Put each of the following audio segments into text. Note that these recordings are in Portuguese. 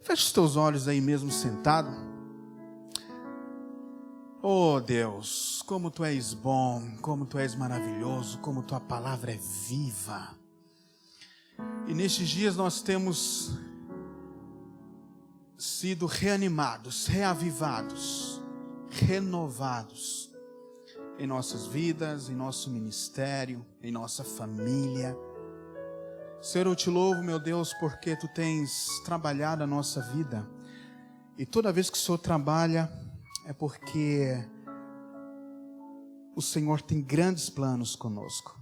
Feche os teus olhos aí mesmo sentado. Oh Deus, como Tu és bom, como Tu és maravilhoso, como Tua palavra é viva. E nestes dias nós temos sido reanimados, reavivados, renovados em nossas vidas, em nosso ministério, em nossa família. Senhor, eu te louvo, meu Deus, porque Tu tens trabalhado a nossa vida. E toda vez que o Senhor trabalha, é porque o Senhor tem grandes planos conosco.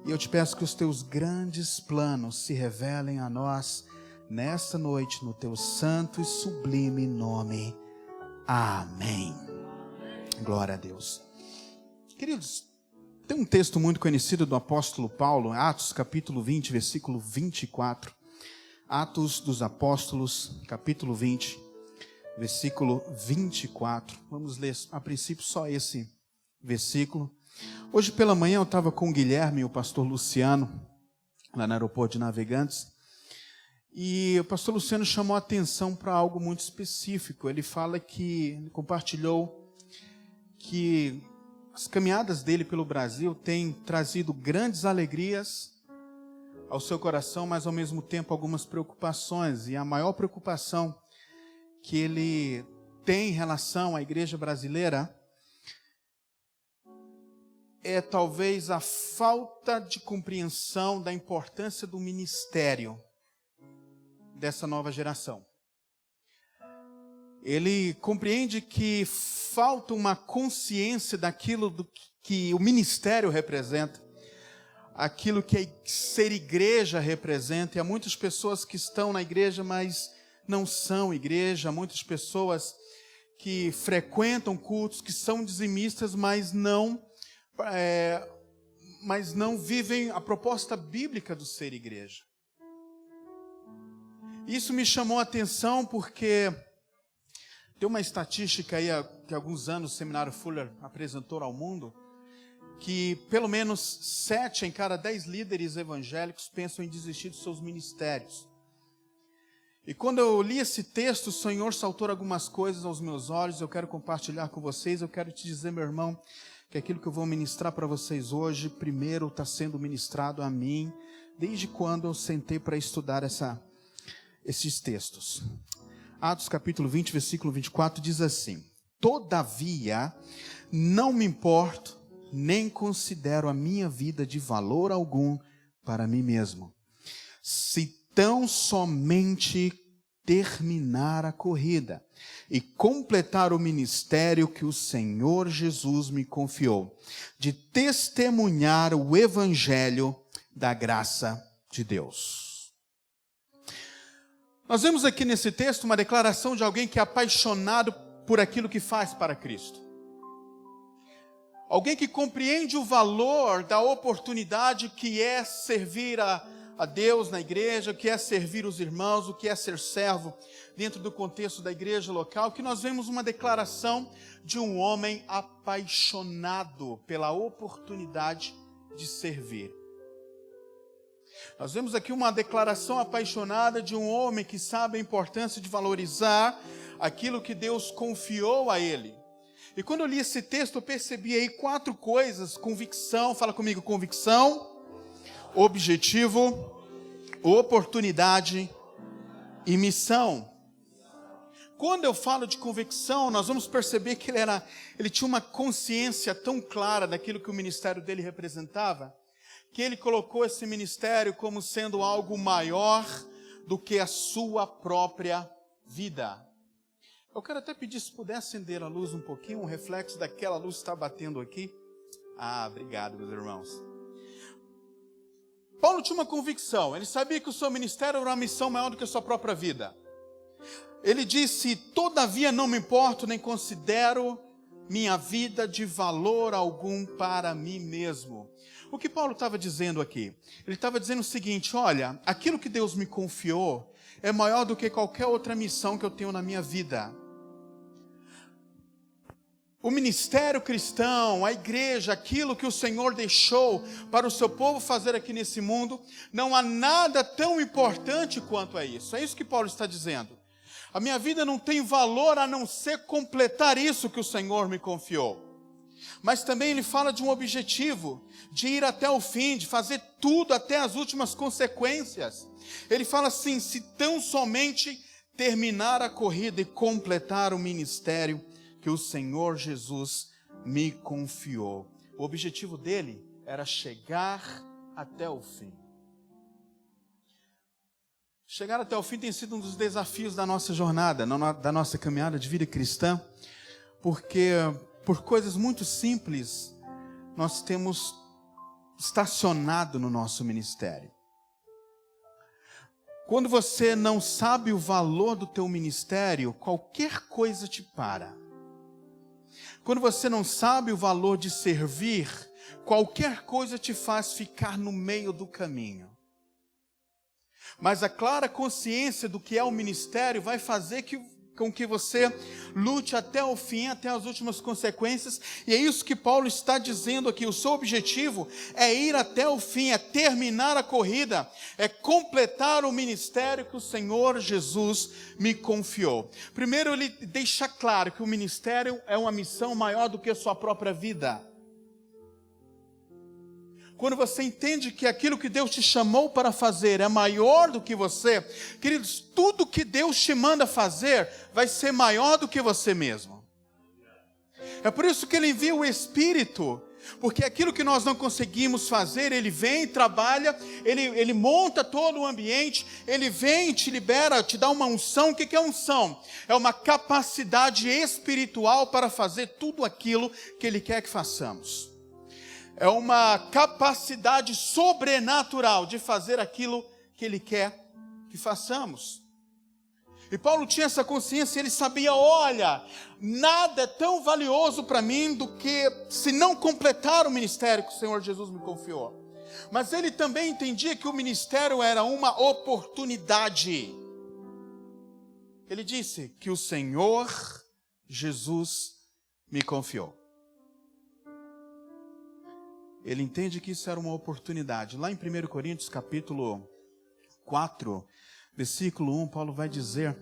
E eu te peço que os Teus grandes planos se revelem a nós nesta noite, no Teu santo e sublime nome. Amém. Glória a Deus. Queridos, tem um texto muito conhecido do apóstolo Paulo, Atos capítulo 20, versículo 24. Atos dos Apóstolos, capítulo 20, versículo 24. Vamos ler a princípio só esse versículo. Hoje pela manhã eu estava com o Guilherme e o pastor Luciano, lá no aeroporto de Navegantes. E o pastor Luciano chamou a atenção para algo muito específico. Ele compartilhou que as caminhadas dele pelo Brasil têm trazido grandes alegrias ao seu coração, mas ao mesmo tempo algumas preocupações. E a maior preocupação que ele tem em relação à igreja brasileira é talvez a falta de compreensão da importância do ministério dessa nova geração. Ele compreende que falta uma consciência daquilo que o ministério representa, aquilo que ser igreja representa. E há muitas pessoas que estão na igreja, mas não são igreja. Há muitas pessoas que frequentam cultos, que são dizimistas, mas não vivem a proposta bíblica do ser igreja. Isso me chamou a atenção porque tem uma estatística aí que há alguns anos o Seminário Fuller apresentou ao mundo, que pelo menos 7 em cada 10 líderes evangélicos pensam em desistir dos seus ministérios. E quando eu li esse texto, o Senhor saltou algumas coisas aos meus olhos, eu quero compartilhar com vocês. Eu quero te dizer, meu irmão, que aquilo que eu vou ministrar para vocês hoje, primeiro está sendo ministrado a mim, desde quando eu sentei para estudar esses textos. Atos capítulo 20, versículo 24 diz assim: Todavia, não me importo, nem considero a minha vida de valor algum para mim mesmo, se tão somente terminar a corrida e completar o ministério que o Senhor Jesus me confiou, de testemunhar o evangelho da graça de Deus. Nós vemos aqui nesse texto uma declaração de alguém que é apaixonado por aquilo que faz para Cristo. Alguém que compreende o valor da oportunidade que é servir a Deus na igreja, que é servir os irmãos, o que é ser servo dentro do contexto da igreja local, que nós vemos uma declaração de um homem apaixonado pela oportunidade de servir. Nós vemos aqui uma declaração apaixonada de um homem que sabe a importância de valorizar aquilo que Deus confiou a ele. E quando eu li esse texto, eu percebi aí 4 coisas: convicção, fala comigo, convicção, objetivo, oportunidade e missão. Quando eu falo de convicção, nós vamos perceber que ele tinha uma consciência tão clara daquilo que o ministério dele representava, que ele colocou esse ministério como sendo algo maior do que a sua própria vida. Eu quero até pedir se puder acender a luz um pouquinho, um reflexo daquela luz que está batendo aqui. Obrigado, meus irmãos. Paulo tinha uma convicção, ele sabia que o seu ministério era uma missão maior do que a sua própria vida. Ele disse: todavia não me importo, nem considero minha vida de valor algum para mim mesmo. O que Paulo estava dizendo aqui? Ele estava dizendo o seguinte: olha, aquilo que Deus me confiou é maior do que qualquer outra missão que eu tenho na minha vida. O ministério cristão, a igreja, aquilo que o Senhor deixou para o seu povo fazer aqui nesse mundo, não há nada tão importante quanto é isso. É isso que Paulo está dizendo. A minha vida não tem valor a não ser completar isso que o Senhor me confiou. Mas também ele fala de um objetivo, de ir até o fim, de fazer tudo até as últimas consequências. Ele fala assim: se tão somente terminar a corrida e completar o ministério que o Senhor Jesus me confiou. O objetivo dele era chegar até o fim. Chegar até o fim tem sido um dos desafios da nossa jornada, da nossa caminhada de vida cristã, porque por coisas muito simples nós temos estacionado no nosso ministério. Quando você não sabe o valor do teu ministério, qualquer coisa te para. Quando você não sabe o valor de servir, qualquer coisa te faz ficar no meio do caminho. Mas a clara consciência do que é o ministério vai fazer com que você lute até o fim, até as últimas consequências. E é isso que Paulo está dizendo aqui. O seu objetivo é ir até o fim, é terminar a corrida, é completar o ministério que o Senhor Jesus me confiou. Primeiro, ele deixa claro que o ministério é uma missão maior do que a sua própria vida. Quando você entende que aquilo que Deus te chamou para fazer é maior do que você, queridos, tudo que Deus te manda fazer vai ser maior do que você mesmo. É por isso que Ele envia o Espírito, porque aquilo que nós não conseguimos fazer, Ele vem, trabalha, Ele monta todo o ambiente, Ele vem, te libera, te dá uma unção. O que é unção? É uma capacidade espiritual para fazer tudo aquilo que Ele quer que façamos. É uma capacidade sobrenatural de fazer aquilo que Ele quer que façamos. E Paulo tinha essa consciência, ele sabia, olha, nada é tão valioso para mim do que se não completar o ministério que o Senhor Jesus me confiou. Mas ele também entendia que o ministério era uma oportunidade. Ele disse que o Senhor Jesus me confiou. Ele entende que isso era uma oportunidade. Lá em 1 Coríntios, capítulo 4, versículo 1, Paulo vai dizer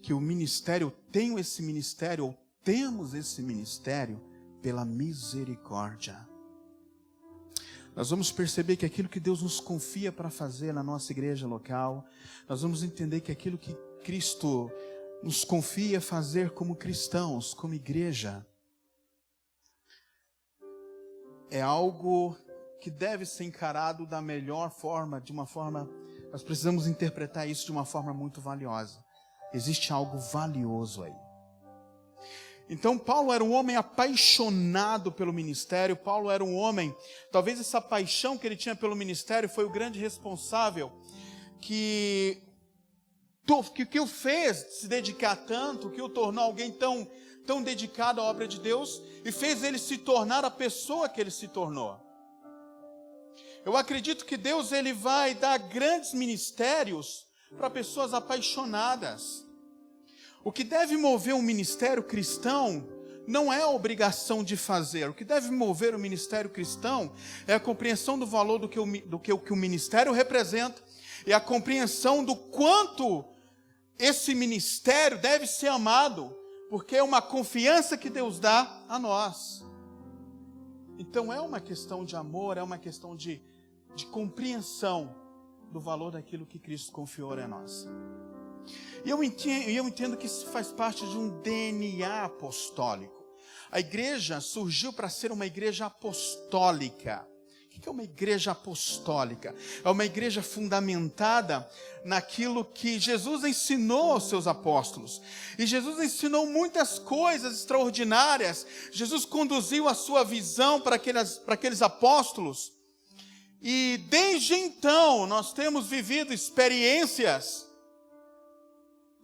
que o ministério, temos esse ministério pela misericórdia. Nós vamos perceber que aquilo que Deus nos confia para fazer na nossa igreja local, nós vamos entender que aquilo que Cristo nos confia fazer como cristãos, como igreja, é algo que deve ser encarado da melhor forma, nós precisamos interpretar isso de uma forma muito valiosa. Existe algo valioso aí. Então Paulo era um homem apaixonado pelo ministério. Paulo era um homem, talvez essa paixão que ele tinha pelo ministério foi o grande responsável que o fez se dedicar tanto, que o tornou alguém tão dedicado à obra de Deus e fez ele se tornar a pessoa que ele se tornou. Eu acredito que Deus ele vai dar grandes ministérios para pessoas apaixonadas. O que deve mover um ministério cristão não é a obrigação de fazer. O que deve mover o ministério cristão é a compreensão do valor do que o ministério representa e a compreensão do quanto esse ministério deve ser amado, porque é uma confiança que Deus dá a nós. Então é uma questão de amor, é uma questão de compreensão do valor daquilo que Cristo confiou a nós. E eu entendo que isso faz parte de um DNA apostólico. A igreja surgiu para ser uma igreja apostólica. O que é uma igreja apostólica? É uma igreja fundamentada naquilo que Jesus ensinou aos seus apóstolos. E Jesus ensinou muitas coisas extraordinárias. Jesus conduziu a sua visão para aqueles apóstolos. E desde então nós temos vivido experiências,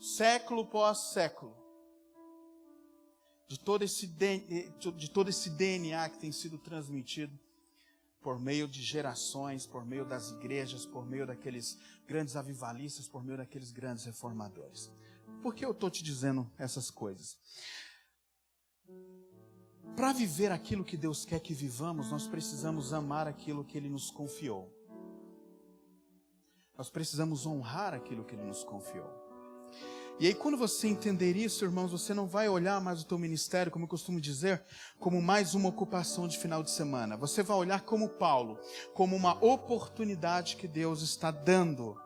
século após século, de todo esse DNA que tem sido transmitido por meio de gerações, por meio das igrejas, por meio daqueles grandes avivalistas, por meio daqueles grandes reformadores. Por que eu estou te dizendo essas coisas? para viver aquilo que Deus quer que vivamos, nós precisamos amar aquilo que Ele nos confiou. Nós precisamos honrar aquilo que Ele nos confiou. E aí quando você entender isso, irmãos, você não vai olhar mais o teu ministério, como eu costumo dizer, como mais uma ocupação de final de semana. Você vai olhar como Paulo, como uma oportunidade que Deus está dando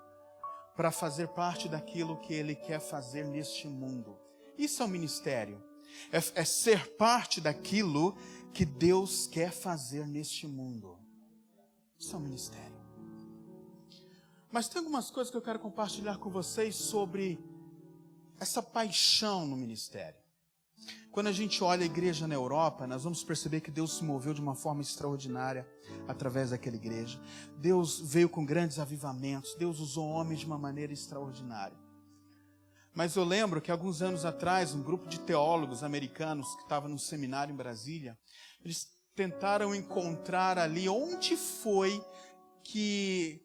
para fazer parte daquilo que Ele quer fazer neste mundo. Isso é o ministério. É ser parte daquilo que Deus quer fazer neste mundo. Isso é o ministério. Mas tem algumas coisas que eu quero compartilhar com vocês sobre essa paixão no ministério. Quando a gente olha a igreja na Europa, nós vamos perceber que Deus se moveu de uma forma extraordinária através daquela igreja. Deus veio com grandes avivamentos, Deus usou homens de uma maneira extraordinária. Mas eu lembro que alguns anos atrás, um grupo de teólogos americanos que estava num seminário em Brasília, eles tentaram encontrar ali onde foi que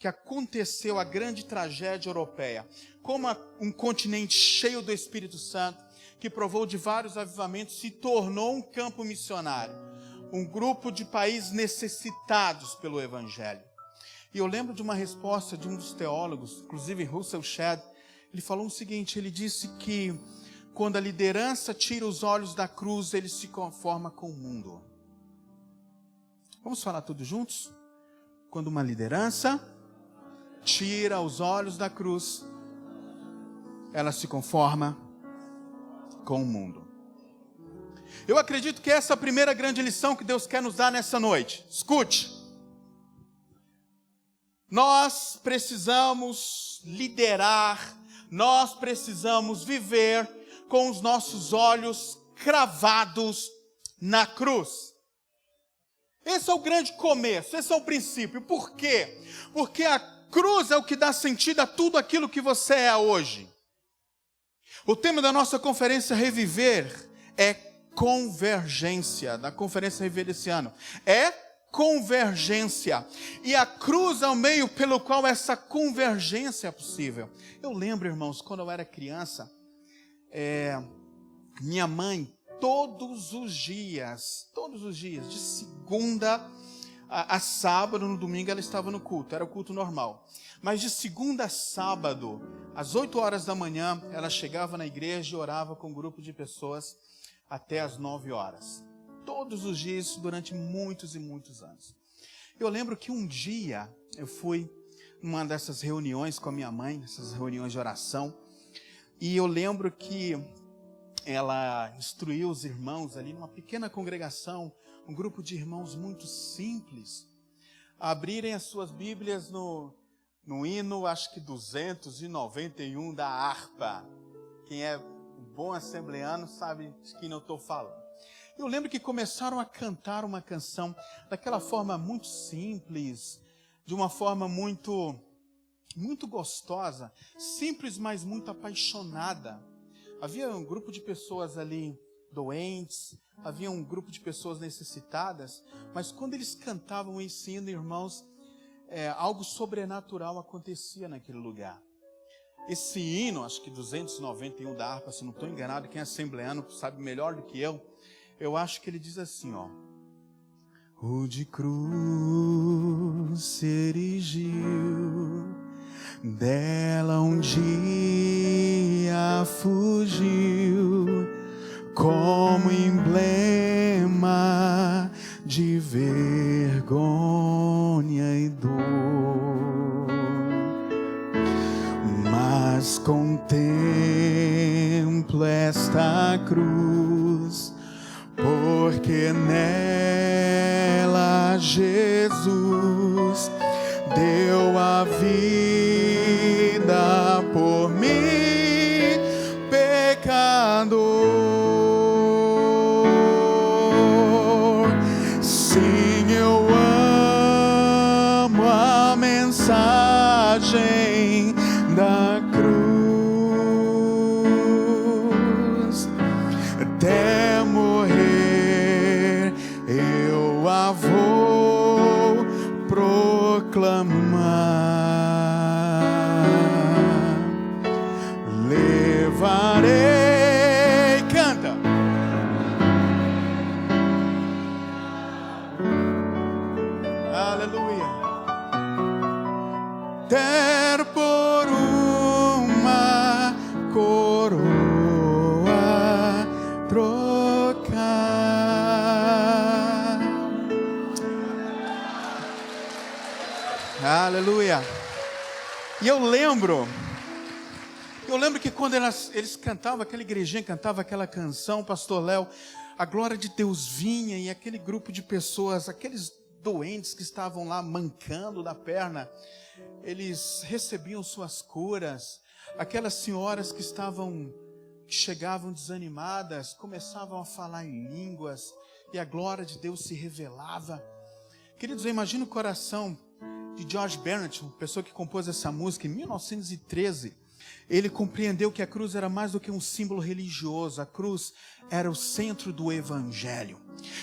aconteceu a grande tragédia europeia. Como um continente cheio do Espírito Santo, que provou de vários avivamentos, se tornou um campo missionário. Um grupo de países necessitados pelo Evangelho. E eu lembro de uma resposta de um dos teólogos, inclusive Russell Shedd. Ele falou o seguinte, ele disse que quando a liderança tira os olhos da cruz, ele se conforma com o mundo. Vamos falar todos juntos? Quando uma liderança tira os olhos da cruz, ela se conforma com o mundo. Eu acredito que essa é a primeira grande lição que Deus quer nos dar nessa noite. Escute. Nós precisamos liderar, nós precisamos viver com os nossos olhos cravados na cruz. Esse é o grande começo, esse é o princípio. Por quê? Porque a cruz é o que dá sentido a tudo aquilo que você é hoje. O tema da nossa conferência Reviver é convergência, da conferência Reviver desse ano. É convergência. E a cruz é o meio pelo qual essa convergência é possível. Eu lembro, irmãos, quando eu era criança, minha mãe, todos os dias, de segunda a sábado, no domingo ela estava no culto, era o culto normal. Mas de segunda a sábado, às 8 horas da manhã, ela chegava na igreja e orava com um grupo de pessoas até às 9 horas. Todos os dias, durante muitos e muitos anos. Eu lembro que um dia eu fui numa dessas reuniões com a minha mãe, essas reuniões de oração, e eu lembro que ela instruiu os irmãos ali numa pequena congregação, um grupo de irmãos muito simples, a abrirem as suas Bíblias no hino, acho que 291 da harpa. Quem é um bom assembleano sabe de quem eu estou falando. Eu lembro que começaram a cantar uma canção daquela forma muito simples, de uma forma muito gostosa, simples, mas muito apaixonada. Havia um grupo de pessoas ali doentes, havia um grupo de pessoas necessitadas, mas quando eles cantavam esse hino, irmãos, algo sobrenatural acontecia naquele lugar. Esse hino, acho que 291 da harpa, se não estou enganado, quem é assembleano sabe melhor do que eu acho que ele diz assim, ó. O de cruz se erigiu, dela um dia fugiu, como emblema de vergonha e dor. Mas contemplo esta cruz, porque nela Jesus deu a vida por mim, pecador. Sim, eu amo a mensagem da cruz. Até morrer eu a vou proclamar. coroa trocar. Aleluia. E eu lembro que quando eles cantavam, aquela igrejinha cantava aquela canção, Pastor Léo, a glória de Deus vinha e aquele grupo de pessoas, aqueles doentes que estavam lá mancando da perna, eles recebiam suas curas. Aquelas senhoras que chegavam desanimadas, começavam a falar em línguas e a glória de Deus se revelava. Queridos, eu imagino o coração de George Bennett, uma pessoa que compôs essa música em 1913. Ele compreendeu que a cruz era mais do que um símbolo religioso. A cruz era o centro do evangelho.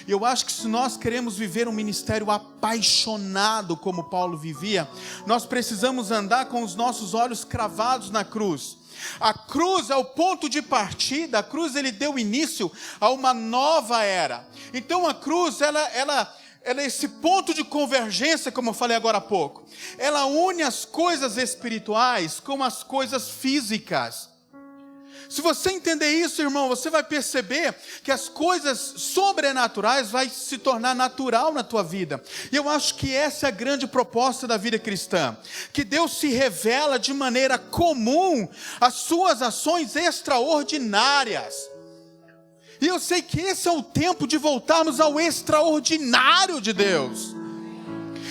E eu acho que se nós queremos viver um ministério apaixonado como Paulo vivia, nós precisamos andar com os nossos olhos cravados na cruz. A cruz é o ponto de partida. A cruz, ele deu início a uma nova era. Então a cruz, ela é esse ponto de convergência, como eu falei agora há pouco. Ela une as coisas espirituais com as coisas físicas. Se você entender isso, irmão, você vai perceber que as coisas sobrenaturais vai se tornar natural na tua vida. E eu acho que essa é a grande proposta da vida cristã. Que Deus se revela de maneira comum às suas ações extraordinárias. E eu sei que esse é o tempo de voltarmos ao extraordinário de Deus.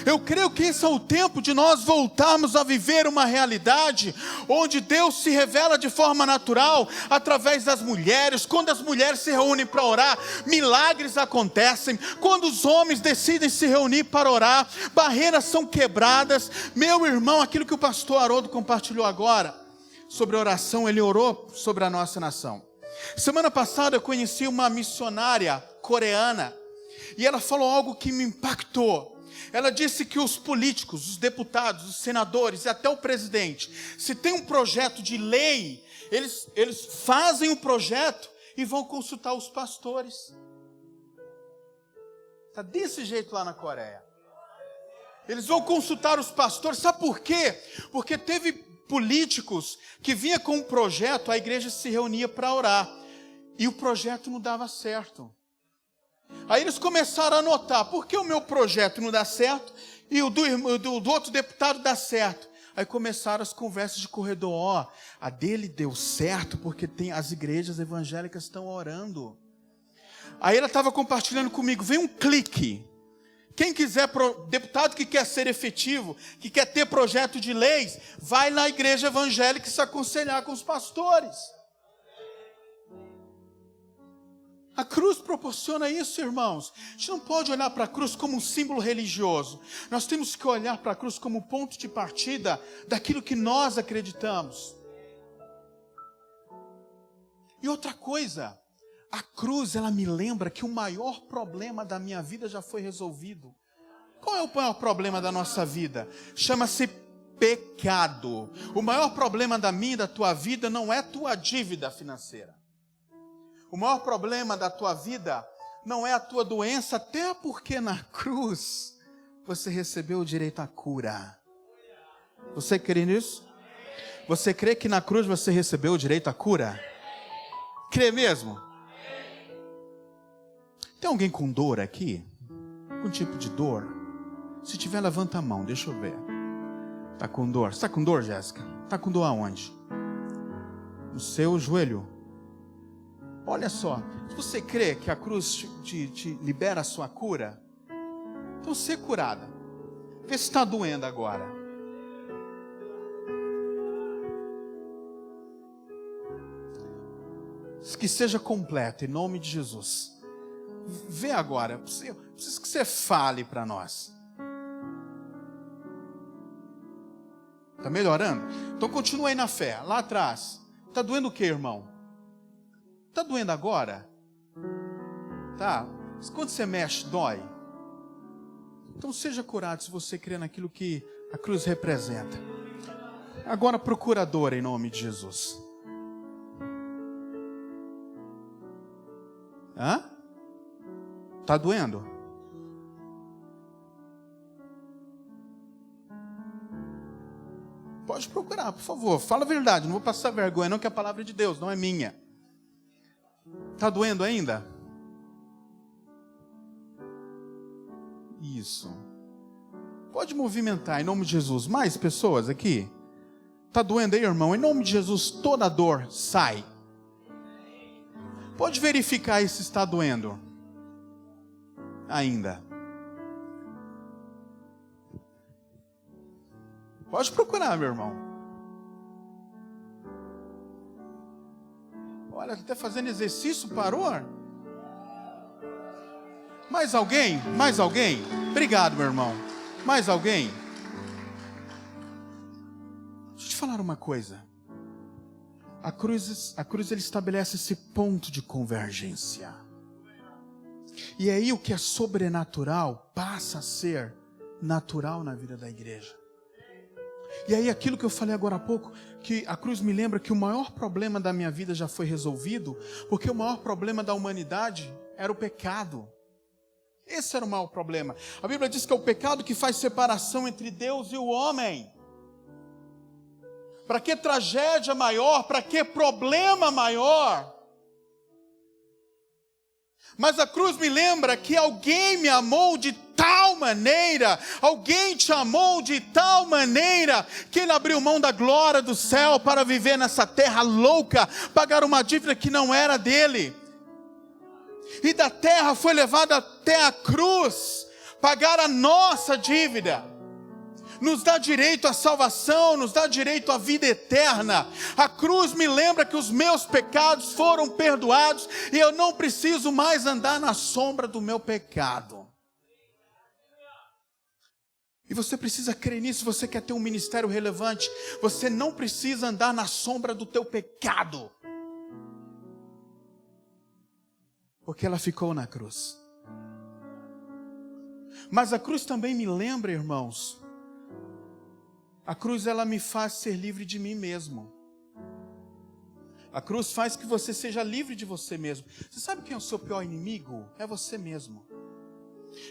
Eu creio que esse é o tempo de nós voltarmos a viver uma realidade onde Deus se revela de forma natural através das mulheres. Quando as mulheres se reúnem para orar, milagres acontecem. Quando os homens decidem se reunir para orar, barreiras são quebradas. Meu irmão, aquilo que o pastor Haroldo compartilhou agora sobre oração, ele orou sobre a nossa nação. Semana passada eu conheci uma missionária coreana e ela falou algo que me impactou. Ela disse que os políticos, os deputados, os senadores e até o presidente, se tem um projeto de lei, eles fazem o projeto e vão consultar os pastores. Está desse jeito lá na Coreia. Eles vão consultar os pastores. Sabe por quê? Porque teve políticos que vinha com um projeto, a igreja se reunia para orar, e o projeto não dava certo. Aí eles começaram a notar, por que o meu projeto não dá certo e o do outro deputado dá certo? Aí começaram as conversas de corredor, a dele deu certo porque as igrejas evangélicas estão orando. Aí ela estava compartilhando comigo, vem um clique. Quem quiser, deputado que quer ser efetivo, que quer ter projeto de leis, vai na igreja evangélica se aconselhar com os pastores. A cruz proporciona isso, irmãos. A gente não pode olhar para a cruz como um símbolo religioso. Nós temos que olhar para a cruz como ponto de partida daquilo que nós acreditamos. E outra coisa, a cruz, ela me lembra que o maior problema da minha vida já foi resolvido. Qual é o maior problema da nossa vida? Chama-se pecado. O maior problema da minha e da tua vida não é tua dívida financeira. O maior problema da tua vida não é a tua doença, até porque na cruz você recebeu o direito à cura. Você crê nisso? Você crê que na cruz você recebeu o direito à cura? Crê mesmo? Tem alguém com dor aqui? Algum tipo de dor? Se tiver, levanta a mão, deixa eu ver. Está com dor? Você está com dor, Jéssica? Está com dor aonde? No seu joelho? Olha só, se você crê que a cruz te libera a sua cura, então ser curada. Vê se está doendo agora. Que seja completo, em nome de Jesus. Vê agora, preciso que você fale para nós. Está melhorando? Então continua aí na fé, lá atrás. Está doendo o que, irmão? Está doendo agora? Tá? Quando você mexe, dói? Então seja curado se você crê naquilo que a cruz representa. Agora procura a dor em nome de Jesus. Hã? Tá doendo? Pode procurar confessar, por favor, fala a verdade, não vou passar vergonha, não, que a palavra é de Deus, não é minha. Está doendo ainda? Isso. Pode movimentar em nome de Jesus. Mais pessoas aqui? Está doendo aí, irmão? Em nome de Jesus, toda dor sai. Pode verificar aí se está doendo ainda. Pode procurar, meu irmão. Olha, está fazendo exercício, parou? Mais alguém? Mais alguém? Obrigado, meu irmão. Mais alguém? Deixa eu te falar uma coisa. A cruz ele estabelece esse ponto de convergência. E aí o que é sobrenatural passa a ser natural na vida da igreja. E aí aquilo que eu falei agora há pouco, que a cruz me lembra que o maior problema da minha vida já foi resolvido, porque o maior problema da humanidade era o pecado. Esse era o maior problema. A Bíblia diz que é o pecado que faz separação entre Deus e o homem. Para que tragédia maior? Para que problema maior? Mas a cruz me lembra que alguém me amou de tal maneira, alguém te amou de tal maneira, que ele abriu mão da glória do céu para viver nessa terra louca, pagar uma dívida que não era dele. E da terra foi levado até a cruz, pagar a nossa dívida. Nos dá direito à salvação, nos dá direito à vida eterna. A cruz me lembra que os meus pecados foram perdoados e eu não preciso mais andar na sombra do meu pecado. E você precisa crer nisso. Você quer ter um ministério relevante, você não precisa andar na sombra do teu pecado, porque ela ficou na cruz. Mas a cruz também me lembra, irmãos, a cruz ela me faz ser livre de mim mesmo. A cruz faz que você seja livre de você mesmo. Você sabe quem é o seu pior inimigo? É você mesmo.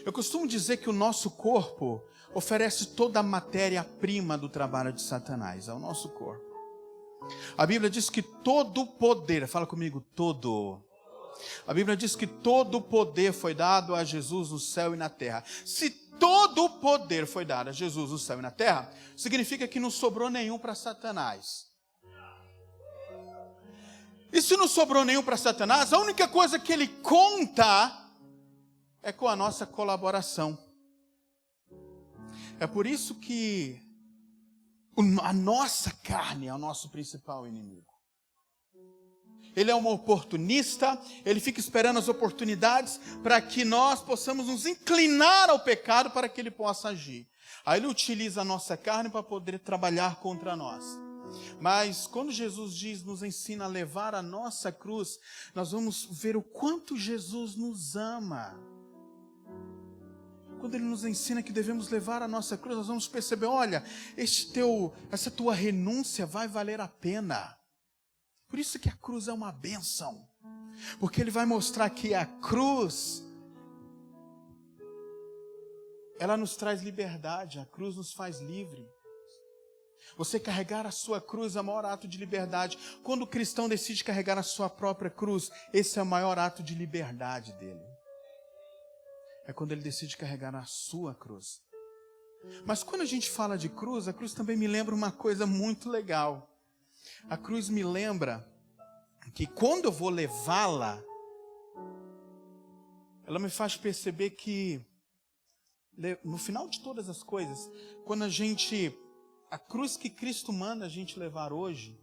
Eu costumo dizer que o nosso corpo oferece toda a matéria-prima do trabalho de Satanás. É o nosso corpo. A Bíblia diz que todo o poder, fala comigo, todo. A Bíblia diz que todo o poder foi dado a Jesus no céu e na terra. Se todo o poder foi dado a Jesus no céu e na terra, significa que não sobrou nenhum para Satanás. E se não sobrou nenhum para Satanás, a única coisa que ele conta é com a nossa colaboração. É por isso que a nossa carne é o nosso principal inimigo. Ele é um oportunista, ele fica esperando as oportunidades para que nós possamos nos inclinar ao pecado para que ele possa agir. Aí ele utiliza a nossa carne para poder trabalhar contra nós. Mas quando Jesus nos ensina a levar a nossa cruz, nós vamos ver o quanto Jesus nos ama. Quando ele nos ensina que devemos levar a nossa cruz, nós vamos perceber, olha, essa tua renúncia vai valer a pena. Por isso que a cruz é uma bênção, porque ele vai mostrar que a cruz, ela nos traz liberdade, a cruz nos faz livre. Você carregar a sua cruz é o maior ato de liberdade. Quando o cristão decide carregar a sua própria cruz, esse é o maior ato de liberdade dele. É quando ele decide carregar a sua cruz. Mas quando a gente fala de cruz, a cruz também me lembra uma coisa muito legal. A cruz me lembra que quando eu vou levá-la, ela me faz perceber que no final de todas as coisas, quando a cruz que Cristo manda a gente levar hoje,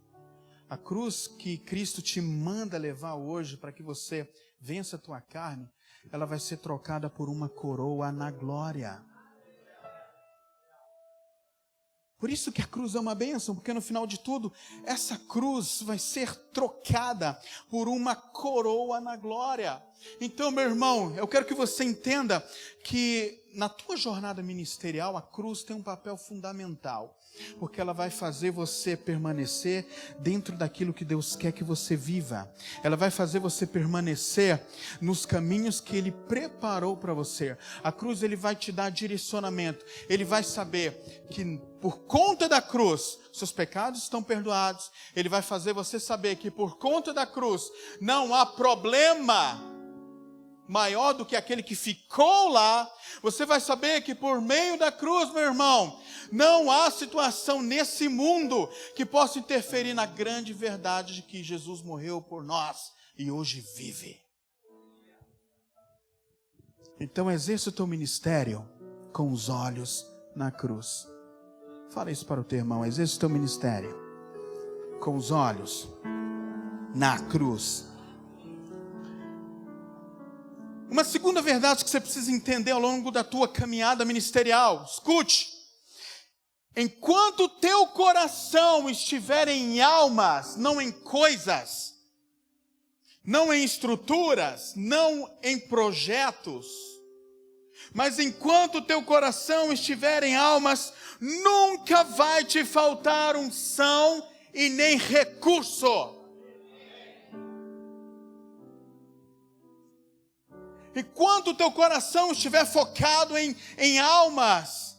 a cruz que Cristo te manda levar hoje para que você vença a tua carne, ela vai ser trocada por uma coroa na glória. Por isso que a cruz é uma bênção, porque no final de tudo, essa cruz vai ser trocada por uma coroa na glória. Então, meu irmão, eu quero que você entenda que na tua jornada ministerial, a cruz tem um papel fundamental, porque ela vai fazer você permanecer dentro daquilo que Deus quer que você viva. Ela vai fazer você permanecer nos caminhos que Ele preparou para você. A cruz, Ele vai te dar direcionamento. Ele vai saber que por conta da cruz, seus pecados estão perdoados. Ele vai fazer você saber que por conta da cruz, não há problema maior do que aquele que ficou lá. Você vai saber que por meio da cruz, meu irmão, não há situação nesse mundo que possa interferir na grande verdade de que Jesus morreu por nós e hoje vive. Então exerça o teu ministério com os olhos na cruz. Fala isso para o teu irmão, exerça o teu ministério com os olhos na cruz. Uma segunda verdade que você precisa entender ao longo da tua caminhada ministerial, escute: enquanto teu coração estiver em almas, não em coisas, não em estruturas, não em projetos, mas enquanto teu coração estiver em almas, nunca vai te faltar unção e nem recurso. Enquanto o teu coração estiver focado em almas,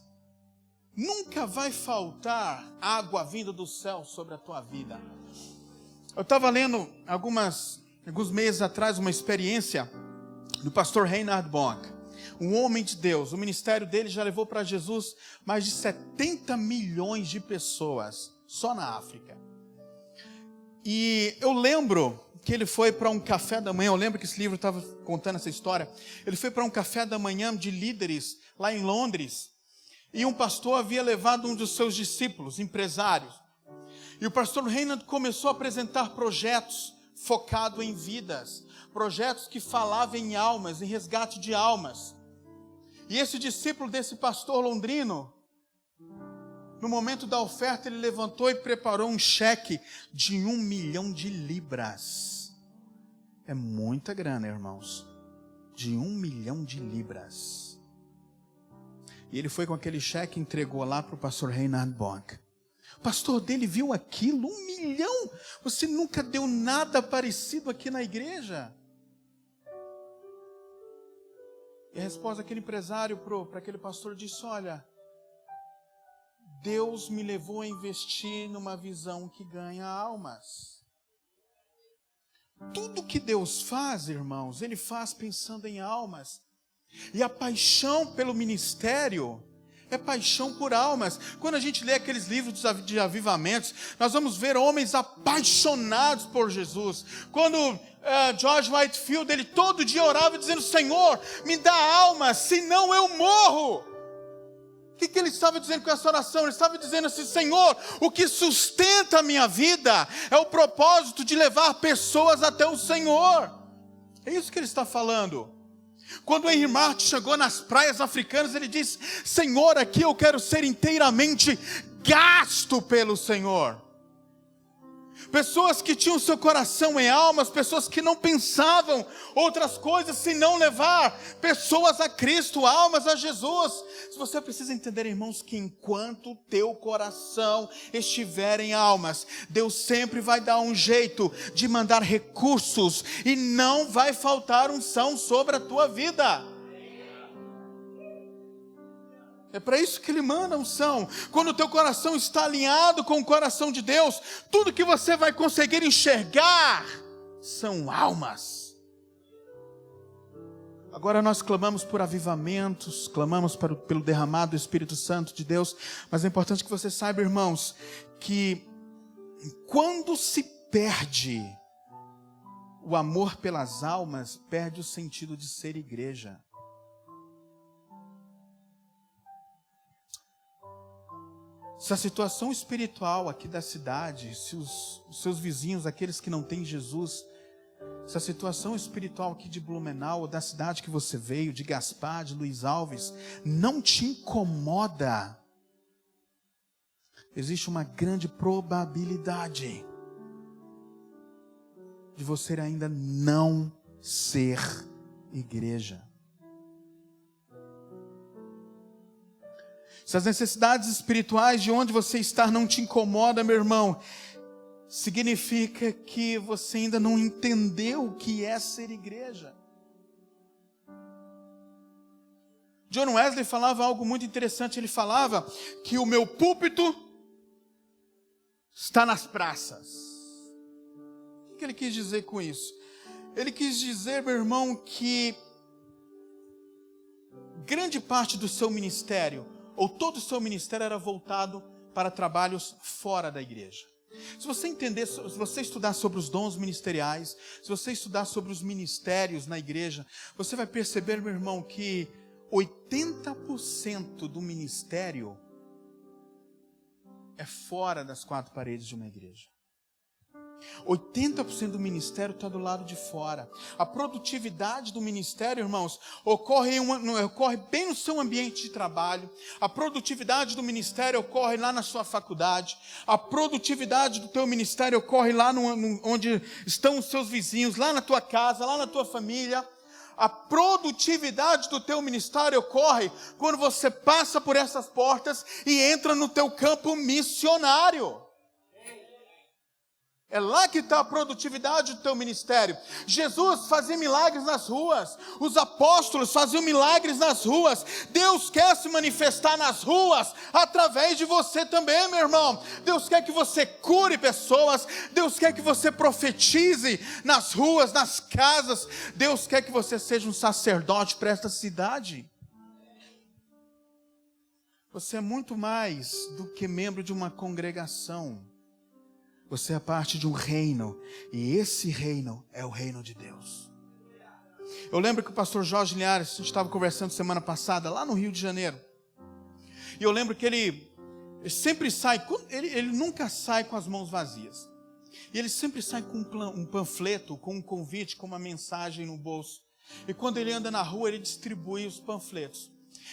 nunca vai faltar água vinda do céu sobre a tua vida. Eu estava lendo alguns meses atrás uma experiência do pastor Reinhard Bonk, um homem de Deus. O ministério dele já levou para Jesus mais de 70 milhões de pessoas, só na África. E eu lembro que ele foi para um café da manhã, eu lembro que esse livro estava contando essa história. Ele foi para um café da manhã de líderes lá em Londres, e um pastor havia levado um dos seus discípulos, empresários. E o pastor Reinhard começou a apresentar projetos focados em vidas, projetos que falavam em almas, em resgate de almas. E esse discípulo desse pastor londrino, no momento da oferta, ele levantou e preparou um cheque de 1 milhão de libras. É muita grana, irmãos. De 1 milhão de libras. E ele foi com aquele cheque e entregou lá para o pastor Reinhard Bonk. O pastor dele viu aquilo, 1 milhão. Você nunca deu nada parecido aqui na igreja. E a resposta daquele empresário para aquele pastor disse: olha, Deus me levou a investir numa visão que ganha almas. Tudo que Deus faz, irmãos, Ele faz pensando em almas. E a paixão pelo ministério é paixão por almas. Quando a gente lê aqueles livros de avivamentos, nós vamos ver homens apaixonados por Jesus. Quando George Whitefield, ele todo dia orava dizendo: Senhor, me dá almas, senão eu morro. O que ele estava dizendo com essa oração? Ele estava dizendo assim: Senhor, o que sustenta a minha vida é o propósito de levar pessoas até o Senhor. É isso que ele está falando. Quando o Henry Martin chegou nas praias africanas, ele disse: Senhor, aqui eu quero ser inteiramente gasto pelo Senhor. Pessoas que tinham seu coração em almas, pessoas que não pensavam outras coisas senão levar pessoas a Cristo, almas a Jesus. Se você precisa entender, irmãos, que enquanto o teu coração estiver em almas, Deus sempre vai dar um jeito de mandar recursos e não vai faltar unção sobre a tua vida. É para isso que Ele manda unção. Quando o teu coração está alinhado com o coração de Deus, tudo que você vai conseguir enxergar são almas. Agora nós clamamos por avivamentos, clamamos pelo derramado do Espírito Santo de Deus, mas é importante que você saiba, irmãos, que quando se perde o amor pelas almas, perde o sentido de ser igreja. Se a situação espiritual aqui da cidade, se os seus vizinhos, aqueles que não têm Jesus, se a situação espiritual aqui de Blumenau, ou da cidade que você veio, de Gaspar, de Luiz Alves, não te incomoda, existe uma grande probabilidade de você ainda não ser igreja. Se as necessidades espirituais de onde você está não te incomodam, meu irmão, significa que você ainda não entendeu o que é ser igreja. John Wesley falava algo muito interessante. Ele falava que o meu púlpito está nas praças. O que ele quis dizer com isso? Ele quis dizer, meu irmão, que grande parte do seu ministério, ou todo o seu ministério, era voltado para trabalhos fora da igreja. Se você entender, se você estudar sobre os dons ministeriais, se você estudar sobre os ministérios na igreja, você vai perceber, meu irmão, que 80% do ministério é fora das quatro paredes de uma igreja. 80% do ministério está do lado de fora. A produtividade do ministério, irmãos, ocorre bem no seu ambiente de trabalho. A produtividade do ministério ocorre lá na sua faculdade. A produtividade do teu ministério ocorre lá onde estão os seus vizinhos, lá na tua casa, lá na tua família. A produtividade do teu ministério ocorre quando você passa por essas portas e entra no teu campo missionário. É lá que está a produtividade do teu ministério. Jesus fazia milagres nas ruas. Os apóstolos faziam milagres nas ruas. Deus quer se manifestar nas ruas através de você também, meu irmão. Deus quer que você cure pessoas. Deus quer que você profetize nas ruas, nas casas. Deus quer que você seja um sacerdote para esta cidade. Você é muito mais do que membro de uma congregação. Você é parte de um reino, e esse reino é o reino de Deus. Eu lembro que o pastor Jorge Linhares, a gente estava conversando semana passada, lá no Rio de Janeiro. E eu lembro que ele sempre sai, ele nunca sai com as mãos vazias. E ele sempre sai com um panfleto, com um convite, com uma mensagem no bolso. E quando ele anda na rua, ele distribui os panfletos.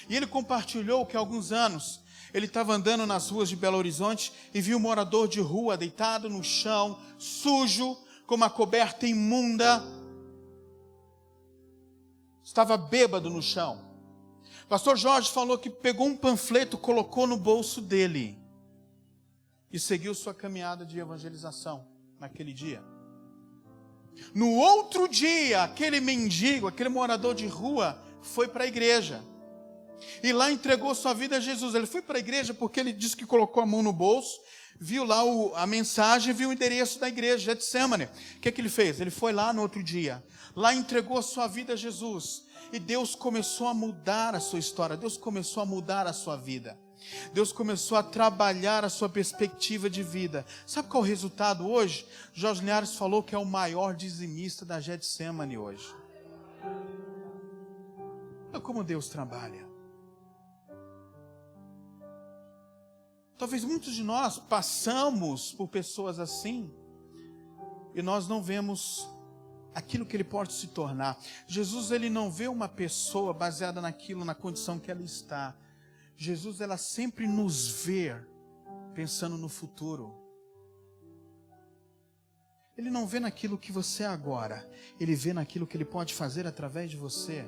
E ele compartilhou que há alguns anos, ele estava andando nas ruas de Belo Horizonte e viu um morador de rua deitado no chão, sujo, com uma coberta imunda. Estava bêbado no chão. O pastor Jorge falou que pegou um panfleto, colocou no bolso dele e seguiu sua caminhada de evangelização naquele dia. No outro dia, aquele mendigo, aquele morador de rua, foi para a igreja. E lá entregou sua vida a Jesus. Ele foi para a igreja porque ele disse que colocou a mão no bolso, viu lá a mensagem, viu o endereço da igreja, Getsemane. O que ele fez? Ele foi lá no outro dia. Lá entregou sua vida a Jesus. E Deus começou a mudar a sua história. Deus começou a mudar a sua vida. Deus começou a trabalhar a sua perspectiva de vida. Sabe qual é o resultado hoje? Jorge Linhares falou que é o maior dizimista da Getsemane hoje. Olha como Deus trabalha. Talvez muitos de nós passamos por pessoas assim e nós não vemos aquilo que ele pode se tornar. Jesus, ele não vê uma pessoa baseada naquilo, na condição que ela está. Jesus, ela sempre nos vê pensando no futuro. Ele não vê naquilo que você é agora, ele vê naquilo que ele pode fazer através de você.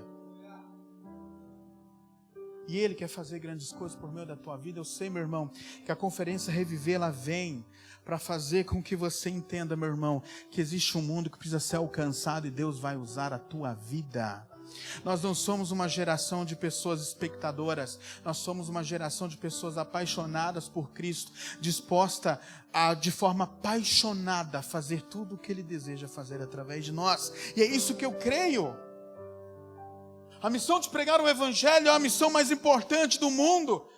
E Ele quer fazer grandes coisas por meio da tua vida. Eu sei, meu irmão, que a conferência Reviver, ela vem para fazer com que você entenda, meu irmão, que existe um mundo que precisa ser alcançado e Deus vai usar a tua vida. Nós não somos uma geração de pessoas espectadoras, nós somos uma geração de pessoas apaixonadas por Cristo, disposta a, de forma apaixonada, fazer tudo o que Ele deseja fazer através de nós. E é isso que eu creio. A missão de pregar o Evangelho é a missão mais importante do mundo.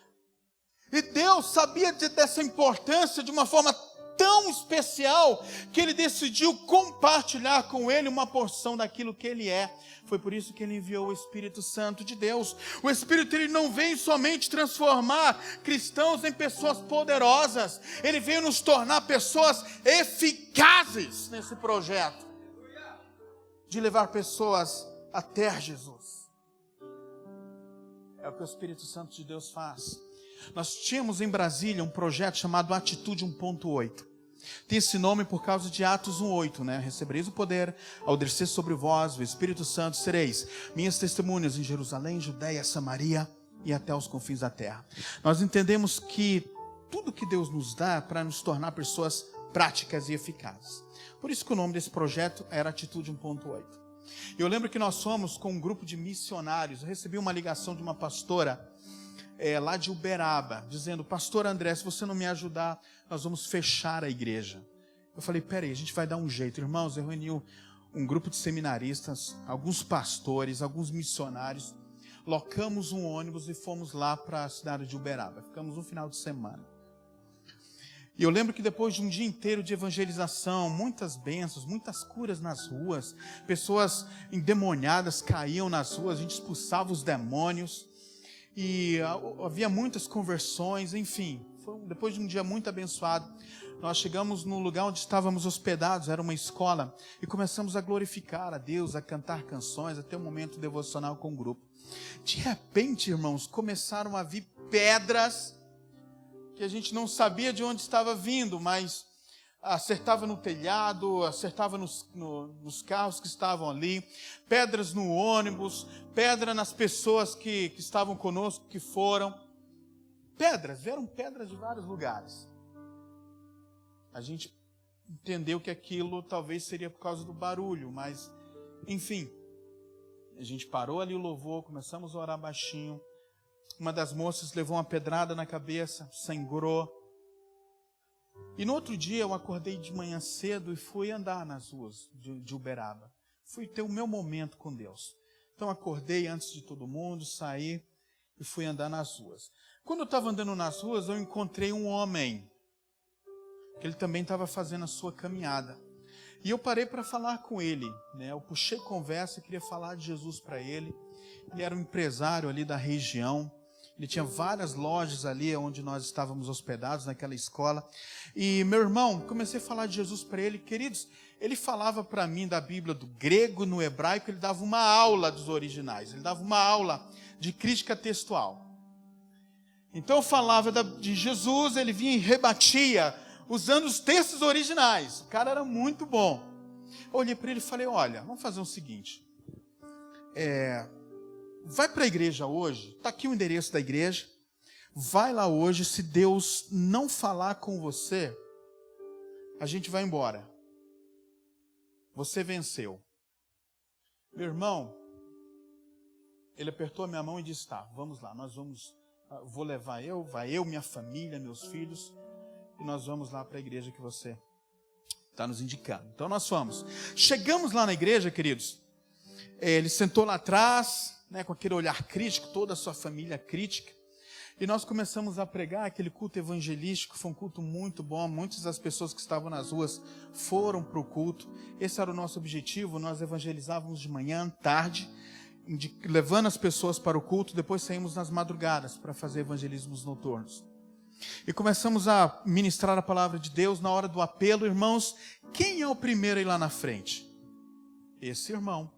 E Deus sabia dessa importância de uma forma tão especial que Ele decidiu compartilhar com ele uma porção daquilo que Ele é. Foi por isso que Ele enviou o Espírito Santo de Deus. O Espírito, ele não veio somente transformar cristãos em pessoas poderosas. Ele veio nos tornar pessoas eficazes nesse projeto de levar pessoas até Jesus. É o que o Espírito Santo de Deus faz. Nós tínhamos em Brasília um projeto chamado Atitude 1.8. Tem esse nome por causa de Atos 1.8, né? Recebereis o poder ao descer sobre vós o Espírito Santo, sereis minhas testemunhas em Jerusalém, Judeia, Samaria e até os confins da terra. Nós entendemos que tudo que Deus nos dá é para nos tornar pessoas práticas e eficazes. Por isso que o nome desse projeto era Atitude 1.8. Eu lembro que nós fomos com um grupo de missionários. Eu recebi uma ligação de uma pastora lá de Uberaba, dizendo: pastor André, se você não me ajudar, nós vamos fechar a igreja. Eu falei: peraí, a gente vai dar um jeito. Irmãos, eu reuni um grupo de seminaristas, alguns pastores, alguns missionários, locamos um ônibus e fomos lá para a cidade de Uberaba. Ficamos um final de semana. E eu lembro que depois de um dia inteiro de evangelização, muitas bênçãos, muitas curas nas ruas, pessoas endemoniadas caíam nas ruas, a gente expulsava os demônios, e havia muitas conversões, enfim, depois de um dia muito abençoado, nós chegamos no lugar onde estávamos hospedados, era uma escola, e começamos a glorificar a Deus, a cantar canções, a ter um momento devocional com o grupo. De repente, irmãos, começaram a vir pedras, que a gente não sabia de onde estava vindo, mas acertava no telhado, acertava nos carros que estavam ali, pedras no ônibus, pedra nas pessoas que estavam conosco, que foram. Vieram pedras de vários lugares. A gente entendeu que aquilo talvez seria por causa do barulho, mas, enfim, a gente parou ali o louvor, começamos a orar baixinho. Uma das moças levou uma pedrada na cabeça, sangrou. E no outro dia eu acordei de manhã cedo e fui andar nas ruas de Uberaba. Fui ter o meu momento com Deus. Então acordei antes de todo mundo, saí e fui andar nas ruas. Quando eu estava andando nas ruas, eu encontrei um homem, que ele também estava fazendo a sua caminhada. E eu parei para falar com ele, né? Eu puxei conversa, queria falar de Jesus para ele. Ele era um empresário ali da região. Ele tinha várias lojas ali onde nós estávamos hospedados, naquela escola. E, meu irmão, comecei a falar de Jesus para ele. Queridos, ele falava para mim da Bíblia, do grego no hebraico, ele dava uma aula dos originais. Ele dava uma aula de crítica textual. Então eu falava de Jesus, ele vinha e rebatia, usando os textos originais. O cara era muito bom. Eu olhei para ele e falei: olha, vamos fazer o seguinte. Vai para a igreja hoje, está aqui o endereço da igreja, vai lá hoje, se Deus não falar com você, a gente vai embora. Você venceu. Meu irmão, ele apertou a minha mão e disse: tá, vamos lá, vou levar vai eu, minha família, meus filhos, e nós vamos lá para a igreja que você está nos indicando. Então nós fomos. Chegamos lá na igreja, queridos, ele sentou lá atrás, né, com aquele olhar crítico, toda a sua família crítica, e nós começamos a pregar aquele culto evangelístico. Foi um culto muito bom, muitas das pessoas que estavam nas ruas foram para o culto. Esse era o nosso objetivo. Nós evangelizávamos de manhã, tarde, levando as pessoas para o culto, depois saímos nas madrugadas para fazer evangelismos noturnos. E começamos a ministrar a palavra de Deus. Na hora do apelo, irmãos, quem é o primeiro a ir lá na frente? Esse irmão.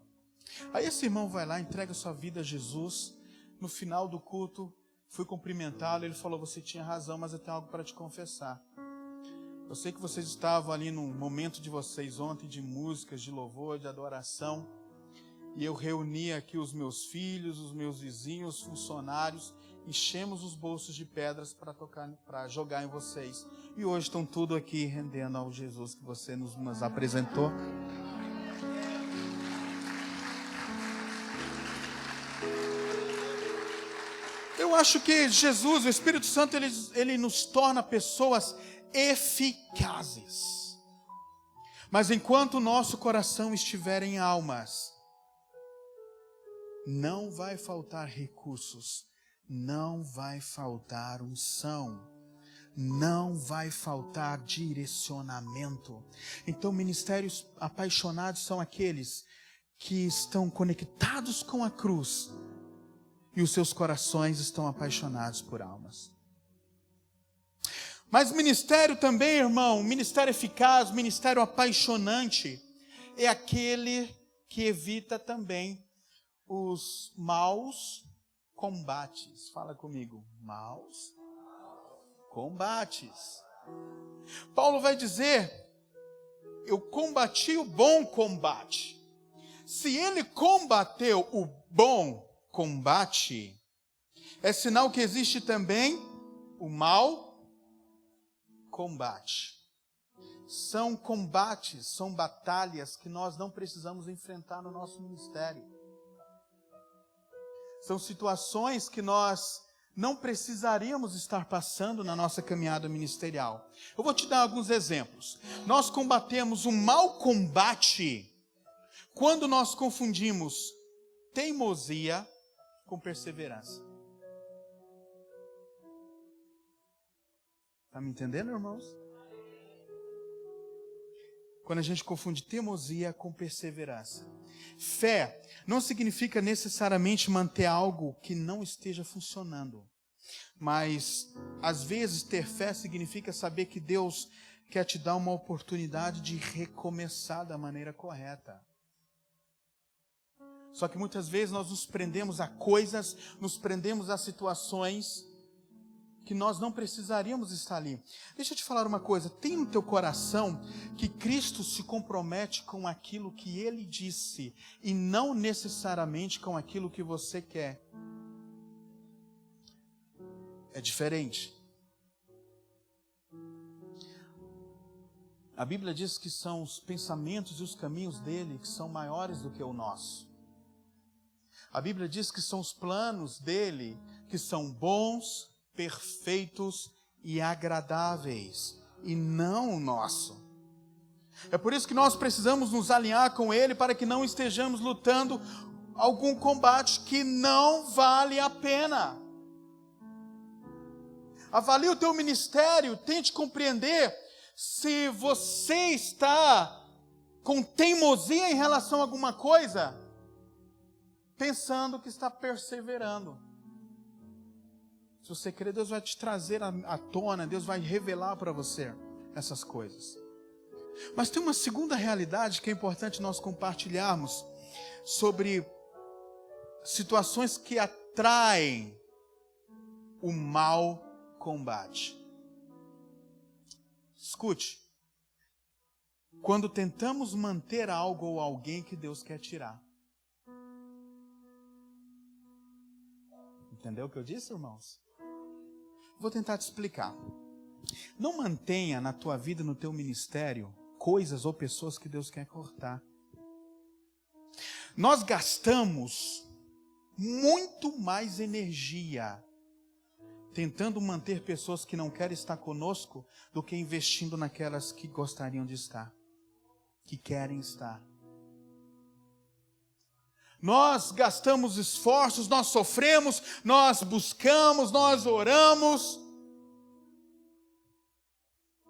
Aí esse irmão vai lá, entrega sua vida a Jesus. No final do culto, fui cumprimentá-lo. Ele falou: você tinha razão, mas eu tenho algo para te confessar. Eu sei que vocês estavam ali no momento de vocês ontem, de músicas, de louvor, de adoração. E eu reuni aqui os meus filhos, os meus vizinhos, os funcionários. Enchemos os bolsos de pedras para jogar em vocês. E hoje estão tudo aqui rendendo ao Jesus que você nos apresentou. Eu acho que Jesus, o Espírito Santo, ele nos torna pessoas eficazes. Mas enquanto o nosso coração estiver em almas, não vai faltar recursos, não vai faltar unção, não vai faltar direcionamento. Então, ministérios apaixonados são aqueles que estão conectados com a cruz e os seus corações estão apaixonados por almas. Mas ministério também, irmão, ministério eficaz, ministério apaixonante, é aquele que evita também os maus combates. Fala comigo, maus combates. Paulo vai dizer: eu combati o bom combate. Se ele combateu o bom combate, é sinal que existe também o mau combate. São combates, são batalhas que nós não precisamos enfrentar no nosso ministério. São situações que nós não precisaríamos estar passando na nossa caminhada ministerial. Eu vou te dar alguns exemplos. Nós combatemos o mau combate quando nós confundimos teimosia com perseverança. Está me entendendo, irmãos? Quando a gente confunde teimosia com perseverança. Fé não significa necessariamente manter algo que não esteja funcionando. Mas, às vezes, ter fé significa saber que Deus quer te dar uma oportunidade de recomeçar da maneira correta. Só que muitas vezes nós nos prendemos a coisas, nos prendemos a situações que nós não precisaríamos estar ali. Deixa eu te falar uma coisa, tem no teu coração que Cristo se compromete com aquilo que Ele disse e não necessariamente com aquilo que você quer. É diferente. A Bíblia diz que são os pensamentos e os caminhos dele que são maiores do que o nosso. A Bíblia diz que são os planos dele que são bons, perfeitos e agradáveis, e não o nosso. É por isso que nós precisamos nos alinhar com ele para que não estejamos lutando algum combate que não vale a pena. Avalie o teu ministério, tente compreender se você está com teimosia em relação a alguma coisa, pensando que está perseverando. Se você querer, Deus vai te trazer à tona, Deus vai revelar para você essas coisas. Mas tem uma segunda realidade que é importante nós compartilharmos sobre situações que atraem o mau combate. Escute, quando tentamos manter algo ou alguém que Deus quer tirar. Entendeu o que eu disse, irmãos? Vou tentar te explicar. Não mantenha na tua vida, no teu ministério, coisas ou pessoas que Deus quer cortar. Nós gastamos muito mais energia tentando manter pessoas que não querem estar conosco do que investindo naquelas que gostariam de estar, que querem estar. Nós gastamos esforços, nós sofremos, nós buscamos, nós oramos,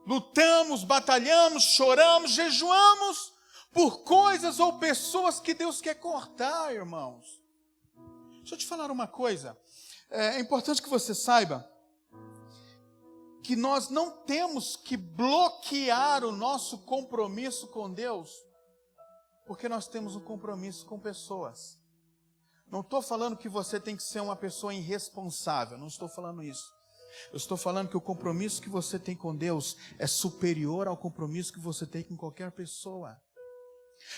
lutamos, batalhamos, choramos, jejuamos por coisas ou pessoas que Deus quer cortar, irmãos. Deixa eu te falar uma coisa. É importante que você saiba que nós não temos que bloquear o nosso compromisso com Deus, porque nós temos um compromisso com pessoas. Não estou falando que você tem que ser uma pessoa irresponsável, não estou falando isso. Eu estou falando que o compromisso que você tem com Deus é superior ao compromisso que você tem com qualquer pessoa.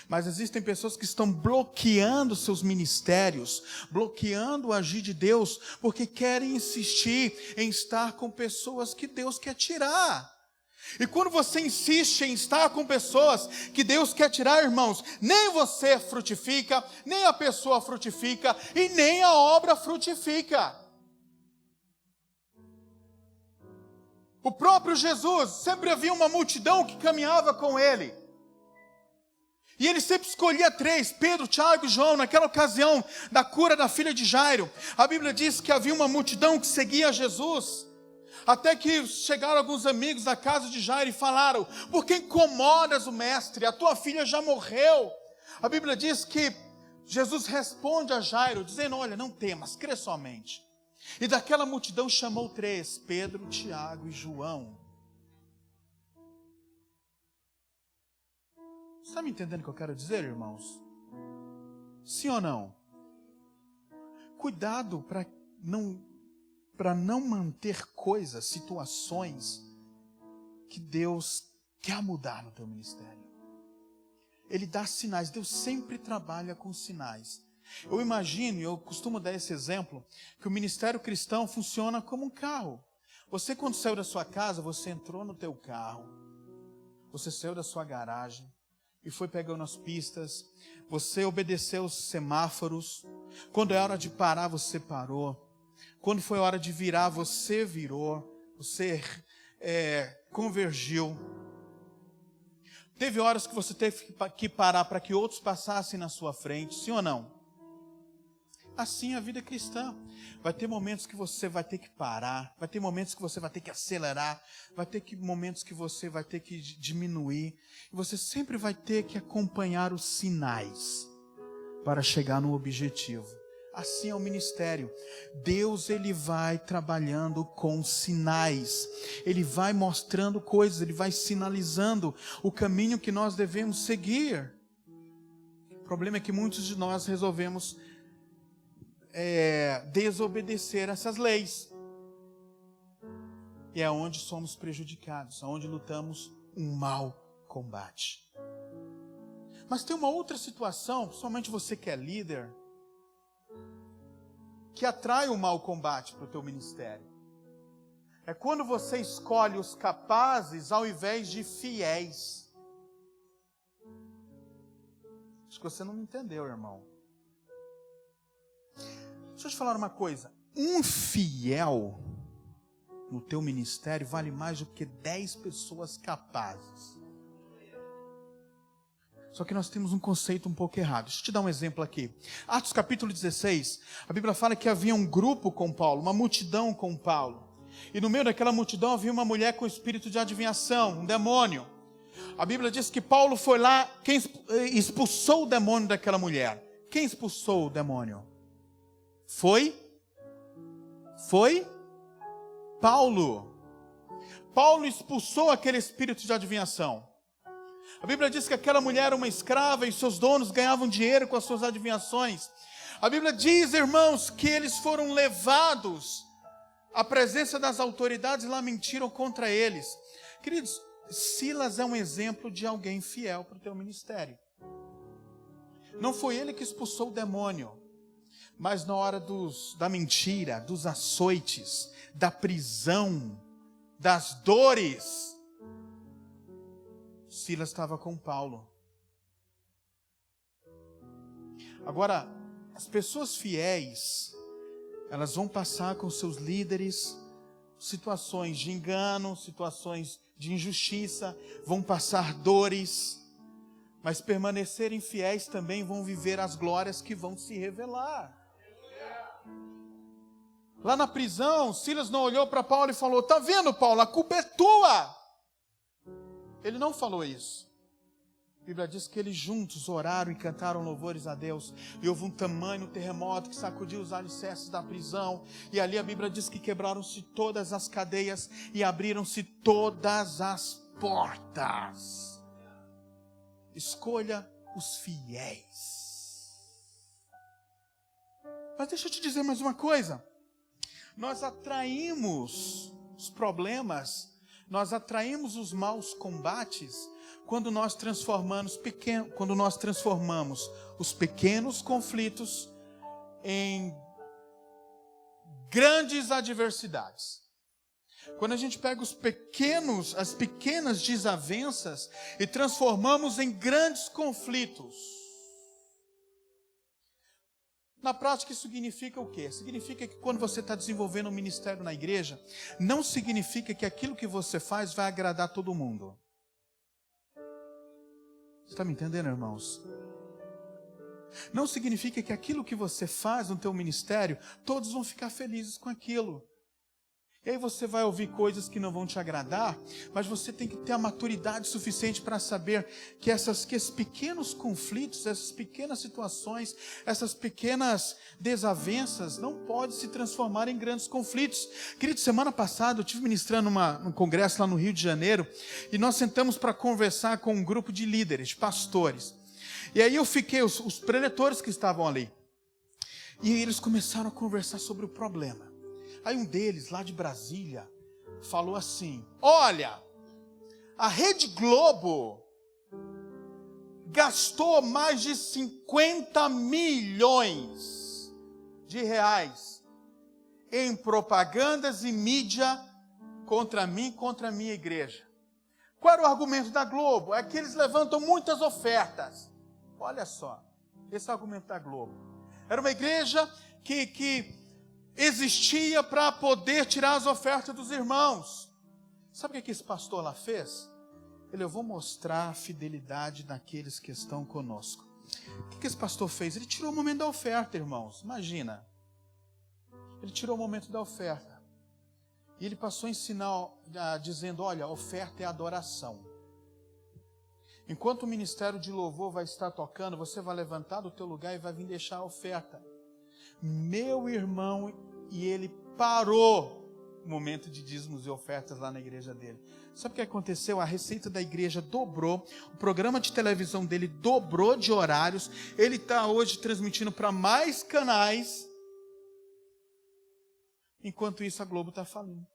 Mas existem pessoas que estão bloqueando seus ministérios, bloqueando o agir de Deus, porque querem insistir em estar com pessoas que Deus quer tirar. E quando você insiste em estar com pessoas que Deus quer tirar, irmãos, nem você frutifica, nem a pessoa frutifica e nem a obra frutifica. O próprio Jesus, sempre havia uma multidão que caminhava com ele. E ele sempre escolhia 3, Pedro, Tiago e João, naquela ocasião da cura da filha de Jairo. A Bíblia diz que havia uma multidão que seguia Jesus. Até que chegaram alguns amigos da casa de Jairo e falaram: por que incomodas o mestre? A tua filha já morreu. A Bíblia diz que Jesus responde a Jairo, dizendo: olha, não temas, crê somente. E daquela multidão chamou 3, Pedro, Tiago e João. Está me entendendo o que eu quero dizer, irmãos? Sim ou não? Cuidado para não manter coisas, situações que Deus quer mudar no teu ministério. Ele dá sinais, Deus sempre trabalha com sinais. Eu imagino, eu costumo dar esse exemplo, que o ministério cristão funciona como um carro. Você, quando saiu da sua casa, você entrou no teu carro, você saiu da sua garagem e foi pegando as pistas, você obedeceu os semáforos, quando é hora de parar, você parou, quando foi hora de virar, você virou, você convergiu. Teve horas que você teve que parar para que outros passassem na sua frente, sim ou não? Assim é a vida cristã. Vai ter momentos que você vai ter que parar, vai ter momentos que você vai ter que acelerar, vai ter momentos que você vai ter que diminuir. E você sempre vai ter que acompanhar os sinais para chegar no objetivo. Assim é o ministério. Deus, Ele vai trabalhando com sinais. Ele vai mostrando coisas, Ele vai sinalizando o caminho que nós devemos seguir. O problema é que muitos de nós resolvemos desobedecer essas leis. E é onde somos prejudicados, onde lutamos um mau combate. Mas tem uma outra situação, somente você que é líder, que atrai um mau combate para o teu ministério. É quando você escolhe os capazes ao invés de fiéis. Acho que você não me entendeu, irmão. Deixa eu te falar uma coisa. Um fiel no teu ministério vale mais do que 10 pessoas capazes. Só que nós temos um conceito um pouco errado. Deixa eu te dar um exemplo aqui. Atos capítulo 16, a Bíblia fala que havia um grupo com Paulo, uma multidão com Paulo. E no meio daquela multidão havia uma mulher com espírito de adivinhação, um demônio. A Bíblia diz que Paulo foi lá, quem expulsou o demônio daquela mulher? Quem expulsou o demônio? Foi Paulo. Paulo expulsou aquele espírito de adivinhação. A Bíblia diz que aquela mulher era uma escrava e seus donos ganhavam dinheiro com as suas adivinhações. A Bíblia diz, irmãos, que eles foram levados à presença das autoridades e lá mentiram contra eles. Queridos, Silas é um exemplo de alguém fiel para o teu ministério. Não foi ele que expulsou o demônio, mas na hora da mentira, dos açoites, da prisão, das dores, Silas estava com Paulo. Agora, as pessoas fiéis, elas vão passar com seus líderes situações de engano, situações de injustiça, vão passar dores, mas permanecerem fiéis também vão viver as glórias que vão se revelar. Lá na prisão, Silas não olhou para Paulo e falou: "Tá vendo, Paulo, a culpa é tua." Ele não falou isso. A Bíblia diz que eles juntos oraram e cantaram louvores a Deus. E houve um tamanho terremoto que sacudiu os alicerces da prisão. E ali a Bíblia diz que quebraram-se todas as cadeias e abriram-se todas as portas. Escolha os fiéis. Mas deixa eu te dizer mais uma coisa. Nós atraímos os problemas, nós atraímos os maus combates quando nós transformamos os pequenos conflitos em grandes adversidades. Quando a gente pega as pequenas desavenças e transformamos em grandes conflitos. Na prática, isso significa o quê? Significa que quando você está desenvolvendo um ministério na igreja, não significa que aquilo que você faz vai agradar todo mundo. Você está me entendendo, irmãos? Não significa que aquilo que você faz no teu ministério, todos vão ficar felizes com aquilo. E aí você vai ouvir coisas que não vão te agradar, mas você tem que ter a maturidade suficiente para saber que esses pequenos conflitos, essas pequenas situações, essas pequenas desavenças não podem se transformar em grandes conflitos. Querido, semana passada eu estive ministrando num congresso lá no Rio de Janeiro e nós sentamos para conversar com um grupo de líderes, de pastores. E aí eu fiquei, os preletores que estavam ali, e eles começaram a conversar sobre o problema. Aí um deles, lá de Brasília, falou assim: "Olha, a Rede Globo gastou mais de 50 milhões de reais em propagandas e mídia contra mim, contra a minha igreja. Qual era o argumento da Globo? É que eles levantam muitas ofertas. Olha só, esse é o argumento da Globo. Era uma igreja que existia para poder tirar as ofertas dos irmãos. Sabe o que esse pastor lá fez? Eu vou mostrar a fidelidade daqueles que estão conosco. O que esse pastor fez? Ele tirou o momento da oferta, irmãos. Imagina. Ele tirou o momento da oferta. E ele passou a ensinar, dizendo, olha, oferta é adoração. Enquanto o ministério de louvor vai estar tocando, você vai levantar do teu lugar e vai vir deixar a oferta. Meu irmão, e ele parou o momento de dízimos e ofertas lá na igreja dele. Sabe o que aconteceu? A receita da igreja dobrou, o programa de televisão dele dobrou de horários, ele está hoje transmitindo para mais canais, enquanto isso a Globo está falindo.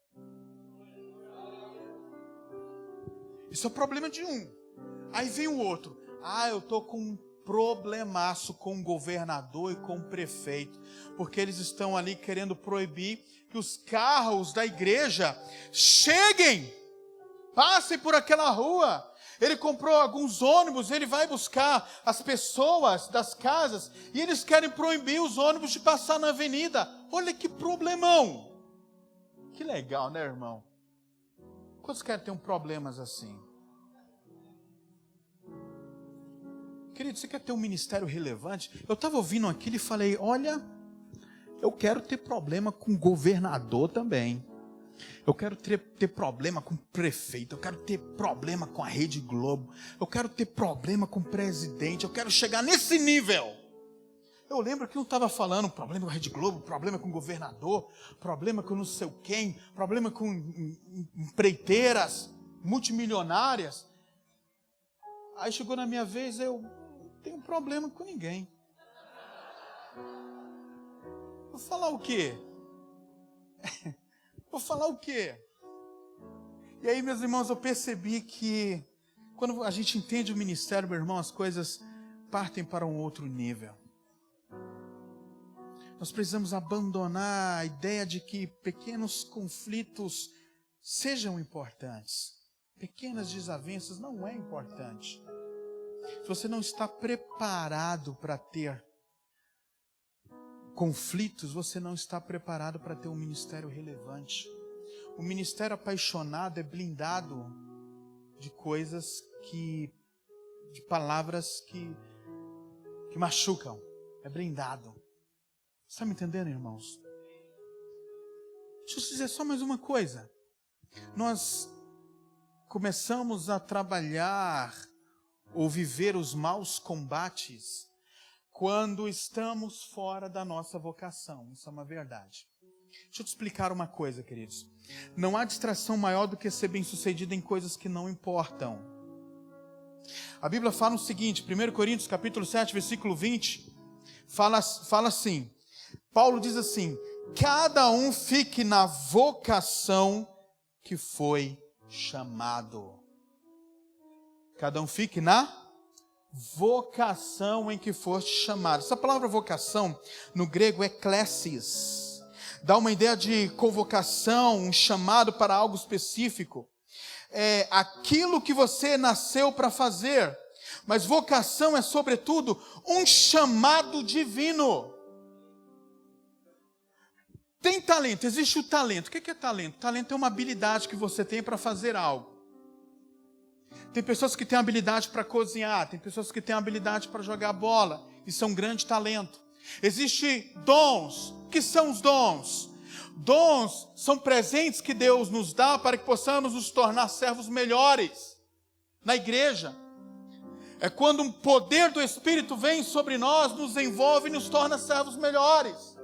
Isso é o problema de um. Aí vem o outro. Eu estou com um problemaço com o governador e com o prefeito, porque eles estão ali querendo proibir que os carros da igreja cheguem, passem por aquela rua. Ele comprou alguns ônibus, ele vai buscar as pessoas das casas e eles querem proibir os ônibus de passar na avenida. Olha que problemão. Que legal, né, irmão? Quantos querem ter problemas assim? Querido, você quer ter um ministério relevante? Eu estava ouvindo aquilo e falei, olha, eu quero ter problema com o governador também. Eu quero ter problema com o prefeito. Eu quero ter problema com a Rede Globo. Eu quero ter problema com o presidente. Eu quero chegar nesse nível. Eu lembro que eu estava falando problema com a Rede Globo, problema com o governador, problema com não sei quem, problema com empreiteiras multimilionárias. Aí chegou na minha vez, eu não tenho problema com ninguém. Vou falar o quê? Vou falar o quê? E aí, meus irmãos, eu percebi que quando a gente entende o ministério, meu irmão, as coisas partem para um outro nível. Nós precisamos abandonar a ideia de que pequenos conflitos sejam importantes. Pequenas desavenças não é importante. Se você não está preparado para ter conflitos, você não está preparado para ter um ministério relevante. O ministério apaixonado é blindado de coisas de palavras que machucam. É blindado. Está me entendendo, irmãos? Deixa eu te dizer só mais uma coisa. Nós começamos a trabalhar ou viver os maus combates quando estamos fora da nossa vocação. Isso é uma verdade. Deixa eu te explicar uma coisa, queridos. Não há distração maior do que ser bem-sucedido em coisas que não importam. A Bíblia fala o seguinte, 1 Coríntios capítulo 7, versículo 20, fala assim, Paulo diz assim, cada um fique na vocação que foi chamado. Cada um fique na vocação em que foste chamado. Essa palavra vocação, no grego, é eklesis. Dá uma ideia de convocação, um chamado para algo específico. É aquilo que você nasceu para fazer. Mas vocação é, sobretudo, um chamado divino. Tem talento, existe o talento. O que é talento? Talento é uma habilidade que você tem para fazer algo. Tem pessoas que têm habilidade para cozinhar, tem pessoas que têm habilidade para jogar bola. Isso é um grande talento. Existem dons. O que são os dons? Dons são presentes que Deus nos dá para que possamos nos tornar servos melhores na igreja. É quando um poder do Espírito vem sobre nós, nos envolve e nos torna servos melhores.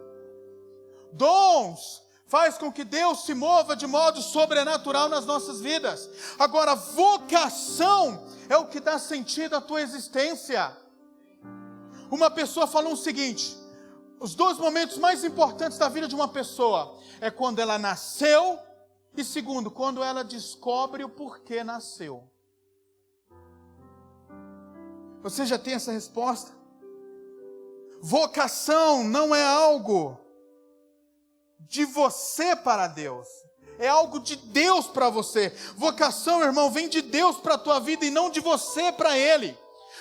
Dons faz com que Deus se mova de modo sobrenatural nas nossas vidas. Agora, vocação é o que dá sentido à tua existência. Uma pessoa falou o seguinte, os dois momentos mais importantes da vida de uma pessoa é quando ela nasceu e segundo, quando ela descobre o porquê nasceu. Você já tem essa resposta? Vocação não é algo de você para Deus. É algo de Deus para você. Vocação, irmão, vem de Deus para a tua vida e não de você para Ele.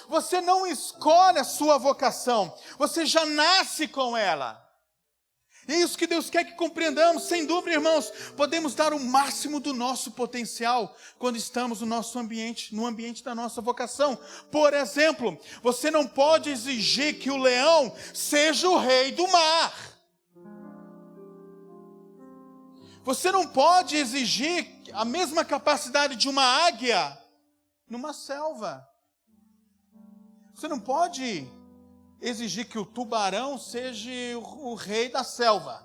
Você não escolhe a sua vocação. Você já nasce com ela. E é isso que Deus quer que compreendamos. Sem dúvida, irmãos, podemos dar o máximo do nosso potencial quando estamos no nosso ambiente, no ambiente da nossa vocação. Por exemplo, você não pode exigir que o leão seja o rei do mar. Você não pode exigir a mesma capacidade de uma águia numa selva. Você não pode exigir que o tubarão seja o rei da selva.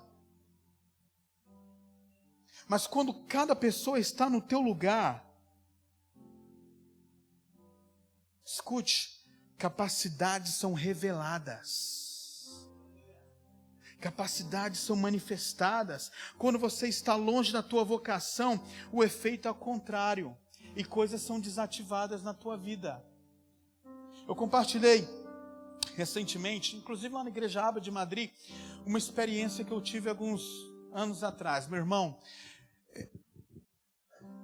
Mas quando cada pessoa está no teu lugar, escute, capacidades são reveladas. Capacidades são manifestadas. Quando você está longe da tua vocação, o efeito é o contrário. E coisas são desativadas na tua vida. Eu compartilhei recentemente, inclusive lá na Igreja Aba de Madrid, uma experiência que eu tive alguns anos atrás. Meu irmão,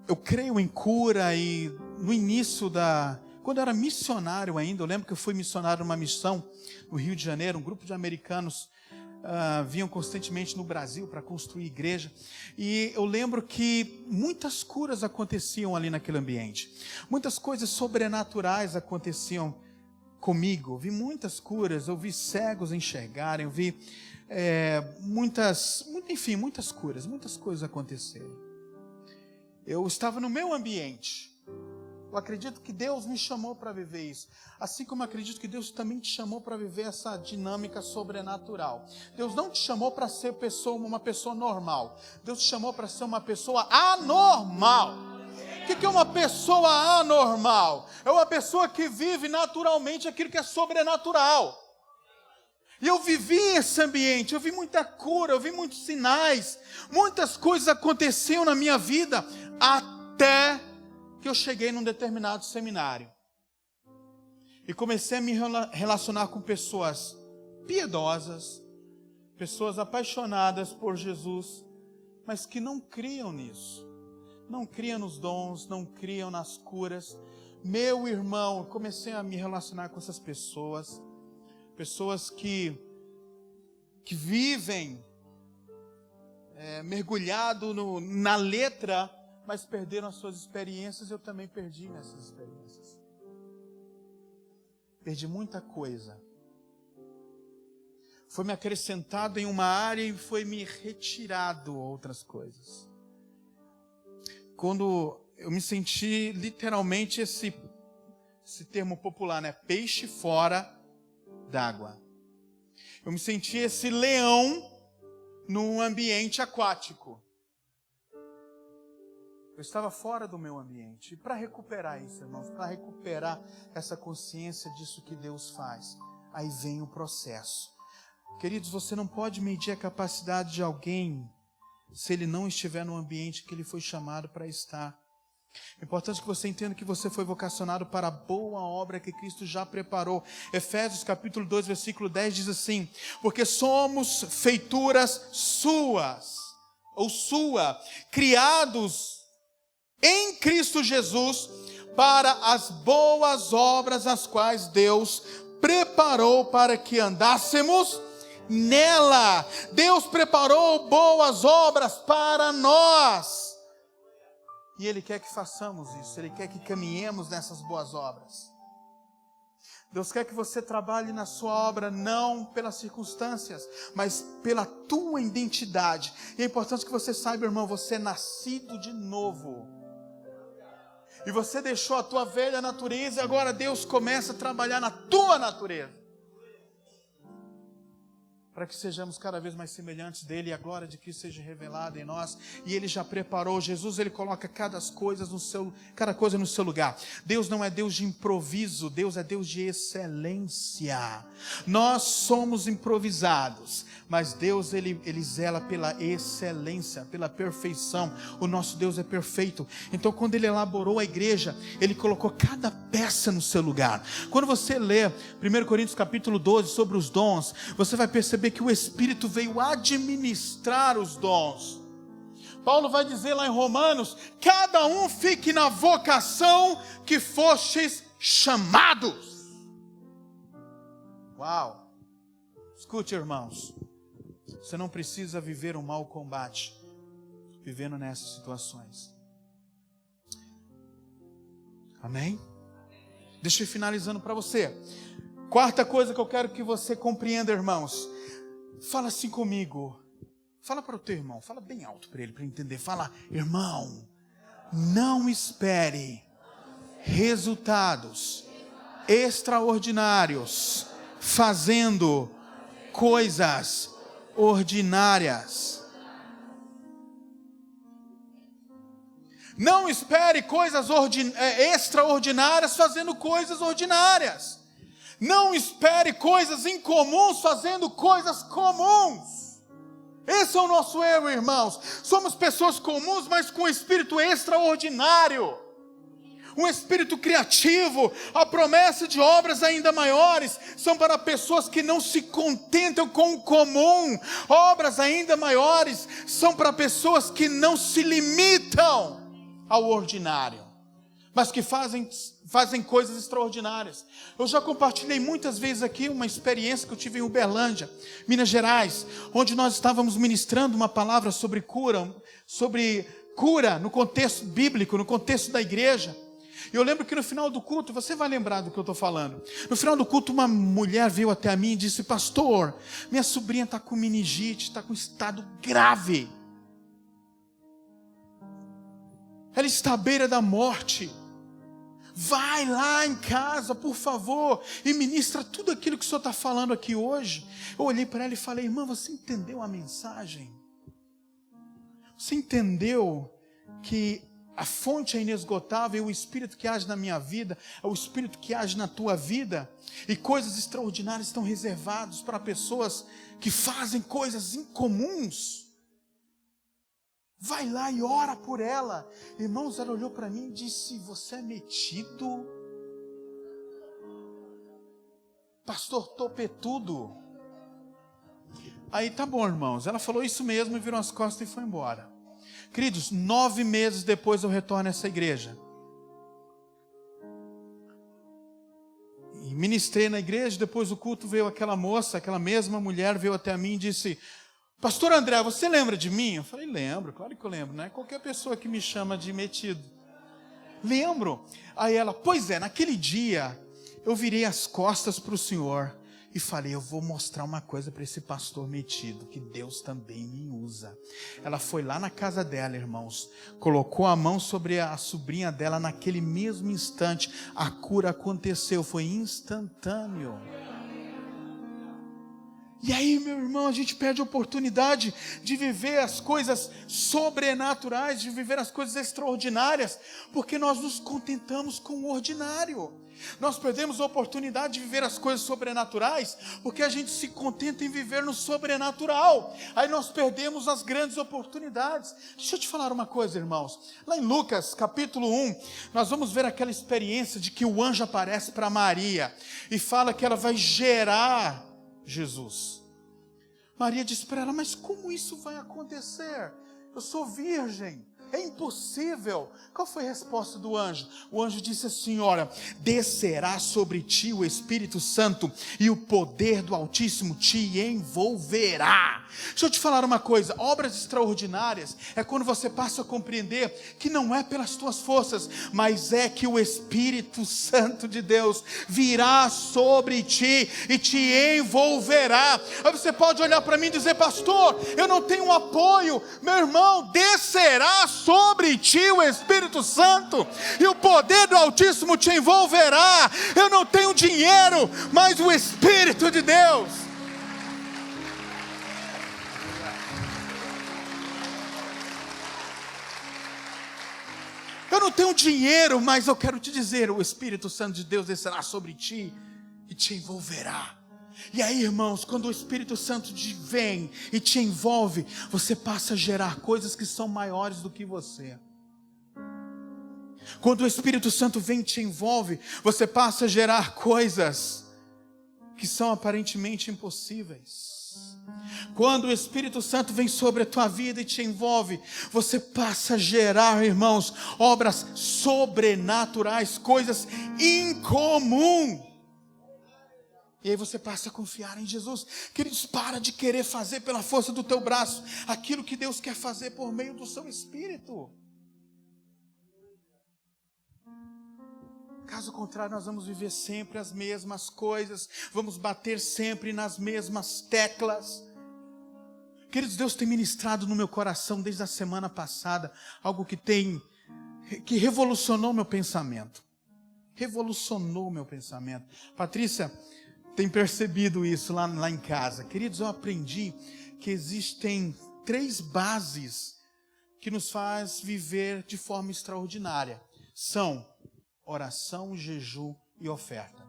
eu creio em cura e no início quando eu era missionário ainda, eu lembro que eu fui missionário numa missão no Rio de Janeiro, um grupo de americanos vinham constantemente no Brasil para construir igreja, e eu lembro que muitas curas aconteciam ali naquele ambiente, muitas coisas sobrenaturais aconteciam comigo, eu vi muitas curas, eu vi cegos enxergarem, eu vi muitas curas, muitas coisas acontecerem. Eu estava no meu ambiente. Eu acredito que Deus me chamou para viver isso. Assim como eu acredito que Deus também te chamou para viver essa dinâmica sobrenatural. Deus não te chamou para ser uma pessoa normal. Deus te chamou para ser uma pessoa anormal. O que é uma pessoa anormal? É uma pessoa que vive naturalmente aquilo que é sobrenatural. E eu vivi esse ambiente, eu vi muita cura, eu vi muitos sinais. Muitas coisas aconteciam na minha vida até que eu cheguei num determinado seminário. E comecei a me relacionar com pessoas piedosas, pessoas apaixonadas por Jesus, mas que não criam nisso. Não criam nos dons, não criam nas curas. Meu irmão, comecei a me relacionar com essas pessoas. Pessoas que vivem mergulhado na letra, mas perderam as suas experiências. Eu também perdi nessas experiências. Perdi muita coisa. Foi me acrescentado em uma área e foi me retirado outras coisas. Quando eu me senti literalmente esse termo popular, né? Peixe fora d'água. Eu me senti esse leão num ambiente aquático. Eu estava fora do meu ambiente. E para recuperar isso, irmãos, para recuperar essa consciência disso que Deus faz, aí vem o processo. Queridos, você não pode medir a capacidade de alguém se ele não estiver no ambiente que ele foi chamado para estar. É importante que você entenda que você foi vocacionado para a boa obra que Cristo já preparou. Efésios capítulo 2, versículo 10 diz assim: porque somos feituras suas, ou sua, criados em Cristo Jesus para as boas obras as quais Deus preparou para que andássemos nela. Deus preparou boas obras para nós. E Ele quer que façamos isso. Ele quer que caminhemos nessas boas obras. Deus quer que você trabalhe na sua obra não pelas circunstâncias, mas pela tua identidade. E é importante que você saiba, irmão, você é nascido de novo. E você deixou a tua velha natureza e agora Deus começa a trabalhar na tua natureza. para que sejamos cada vez mais semelhantes dele e a glória de Cristo seja revelada em nós. E ele já preparou. Jesus, ele coloca cada coisa no seu lugar. Deus não é Deus de improviso, Deus é Deus de excelência. Nós somos improvisados, mas Deus ele zela pela excelência, pela perfeição. O nosso Deus é perfeito. Então, quando ele elaborou a igreja, ele colocou cada peça no seu lugar. Quando você lê 1 Coríntios capítulo 12 sobre os dons, você vai perceber que o Espírito veio administrar os dons. Paulo vai dizer lá em Romanos: cada um fique na vocação que fostes chamados. Uau! Escute, irmãos, você não precisa viver um mau combate vivendo nessas situações. Amém? Deixa eu ir finalizando para você. Quarta coisa que eu quero que você compreenda, irmãos. Fala assim comigo. Fala para o teu irmão. Fala bem alto para ele entender. Fala: irmão, não espere resultados extraordinários fazendo coisas ordinárias. Não espere coisas extraordinárias fazendo coisas ordinárias. Não espere coisas incomuns fazendo coisas comuns. Esse é o nosso erro, irmãos. Somos pessoas comuns, mas com um espírito extraordinário. Um espírito criativo. A promessa de obras ainda maiores são para pessoas que não se contentam com o comum. Obras ainda maiores são para pessoas que não se limitam ao ordinário, mas que fazem coisas extraordinárias. Eu já compartilhei muitas vezes aqui uma experiência que eu tive em Uberlândia, Minas Gerais, onde nós estávamos ministrando uma palavra sobre cura no contexto bíblico, no contexto da igreja. E eu lembro que no final do culto, você vai lembrar do que eu estou falando. No final do culto, uma mulher veio até mim e disse: pastor, minha sobrinha está com meningite, está com estado grave. Ela está à beira da morte. Vai lá em casa, por favor, e ministra tudo aquilo que o senhor está falando aqui hoje. Eu olhei para ela e falei: irmã, você entendeu a mensagem? Você entendeu que a fonte é inesgotável, e o Espírito que age na minha vida é o Espírito que age na tua vida? E coisas extraordinárias estão reservadas para pessoas que fazem coisas incomuns. Vai lá e ora por ela. Irmãos, ela olhou para mim e disse: você é metido? Pastor topetudo. Aí tá bom, irmãos. Ela falou isso mesmo e virou as costas e foi embora. Queridos, 9 meses depois eu retorno a essa igreja. E ministrei na igreja. Depois do culto veio aquela moça, aquela mesma mulher veio até mim e disse: pastor André, você lembra de mim? Eu falei: lembro, claro que eu lembro, não é qualquer pessoa que me chama de metido. Lembro. Aí ela: pois é, naquele dia eu virei as costas para o senhor e falei: eu vou mostrar uma coisa para esse pastor metido, que Deus também me usa. Ela foi lá na casa dela, irmãos, colocou a mão sobre a sobrinha dela. Naquele mesmo instante a cura aconteceu, foi instantâneo. E aí, meu irmão, a gente perde a oportunidade de viver as coisas sobrenaturais, de viver as coisas extraordinárias, porque nós nos contentamos com o ordinário. Nós perdemos a oportunidade de viver as coisas sobrenaturais, porque a gente se contenta em viver no sobrenatural. Aí nós perdemos as grandes oportunidades. Deixa eu te falar uma coisa, irmãos. Lá em Lucas, capítulo 1, nós vamos ver aquela experiência de que o anjo aparece para Maria e fala que ela vai gerar Jesus. Maria disse para ela: mas como isso vai acontecer? Eu sou virgem, é impossível. Qual foi a resposta do anjo? O anjo disse assim: olha, descerá sobre ti o Espírito Santo e o poder do Altíssimo te envolverá. Deixa eu te falar uma coisa: obras extraordinárias é quando você passa a compreender que não é pelas tuas forças, mas é que o Espírito Santo de Deus virá sobre ti e te envolverá. Aí você pode olhar para mim e dizer: pastor, eu não tenho apoio. Meu irmão, descerá sobre ti o Espírito Santo e o poder do Altíssimo te envolverá. Eu não tenho dinheiro, mas o Espírito de Deus. não tenho dinheiro, mas eu quero te dizer, o Espírito Santo de Deus descerá sobre ti e te envolverá. E aí, irmãos, quando o Espírito Santo vem e te envolve, você passa a gerar coisas que são maiores do que você. Quando o Espírito Santo vem e te envolve, você passa a gerar coisas que são aparentemente impossíveis. Quando o Espírito Santo vem sobre a tua vida e te envolve, você passa a gerar, irmãos, obras sobrenaturais, coisas incomuns. E aí você passa a confiar em Jesus. Queridos, para de querer fazer pela força do teu braço aquilo que Deus quer fazer por meio do seu Espírito. Caso contrário, nós vamos viver sempre as mesmas coisas, vamos bater sempre nas mesmas teclas. Queridos, Deus tem ministrado no meu coração desde a semana passada algo que revolucionou meu pensamento. Revolucionou meu pensamento. Patrícia tem percebido isso lá em casa. Queridos, eu aprendi que existem 3 bases que nos faz viver de forma extraordinária. São oração, jejum e oferta.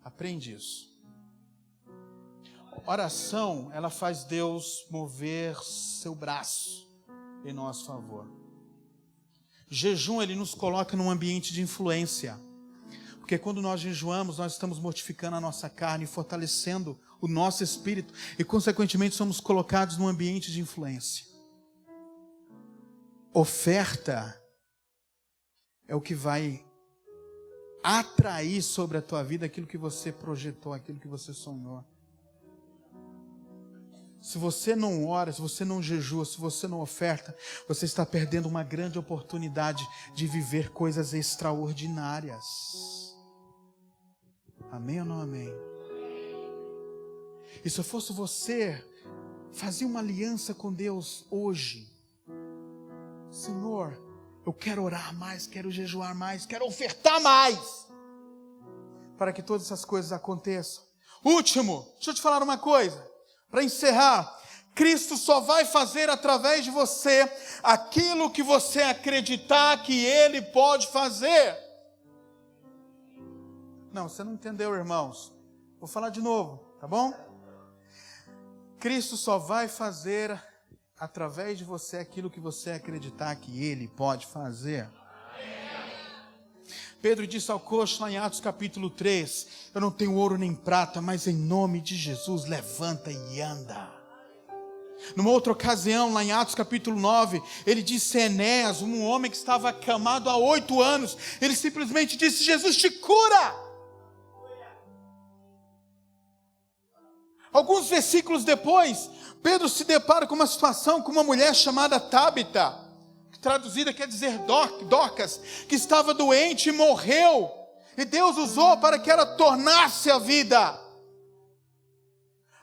Aprende isso. Oração, ela faz Deus mover seu braço em nosso favor. Jejum, ele nos coloca num ambiente de influência. Porque quando nós jejuamos, nós estamos mortificando a nossa carne, fortalecendo o nosso espírito e, consequentemente, somos colocados num ambiente de influência. Oferta é o que vai atrair sobre a tua vida aquilo que você projetou, aquilo que você sonhou. Se você não ora, se você não jejua, se você não oferta, você está perdendo uma grande oportunidade de viver coisas extraordinárias. Amém ou não amém? E se eu fosse você, fazia uma aliança com Deus hoje. Senhor, eu quero orar mais, quero jejuar mais, quero ofertar mais, para que todas essas coisas aconteçam. Último, deixa eu te falar uma coisa, para encerrar. Cristo só vai fazer através de você aquilo que você acreditar que Ele pode fazer. Não, você não entendeu, irmãos. Vou falar de novo, tá bom? Cristo só vai fazer através de você aquilo que você acreditar que Ele pode fazer. Pedro disse ao coxo lá em Atos capítulo 3, eu não tenho ouro nem prata, mas em nome de Jesus levanta e anda. Numa outra ocasião, lá em Atos capítulo 9, ele disse a Enéas, um homem que estava acamado há 8 anos, ele simplesmente disse, Jesus te cura. Alguns versículos depois, Pedro se depara com uma situação com uma mulher chamada Tabita, que traduzida quer dizer Dorcas, que estava doente e morreu, e Deus usou para que ela tornasse a vida.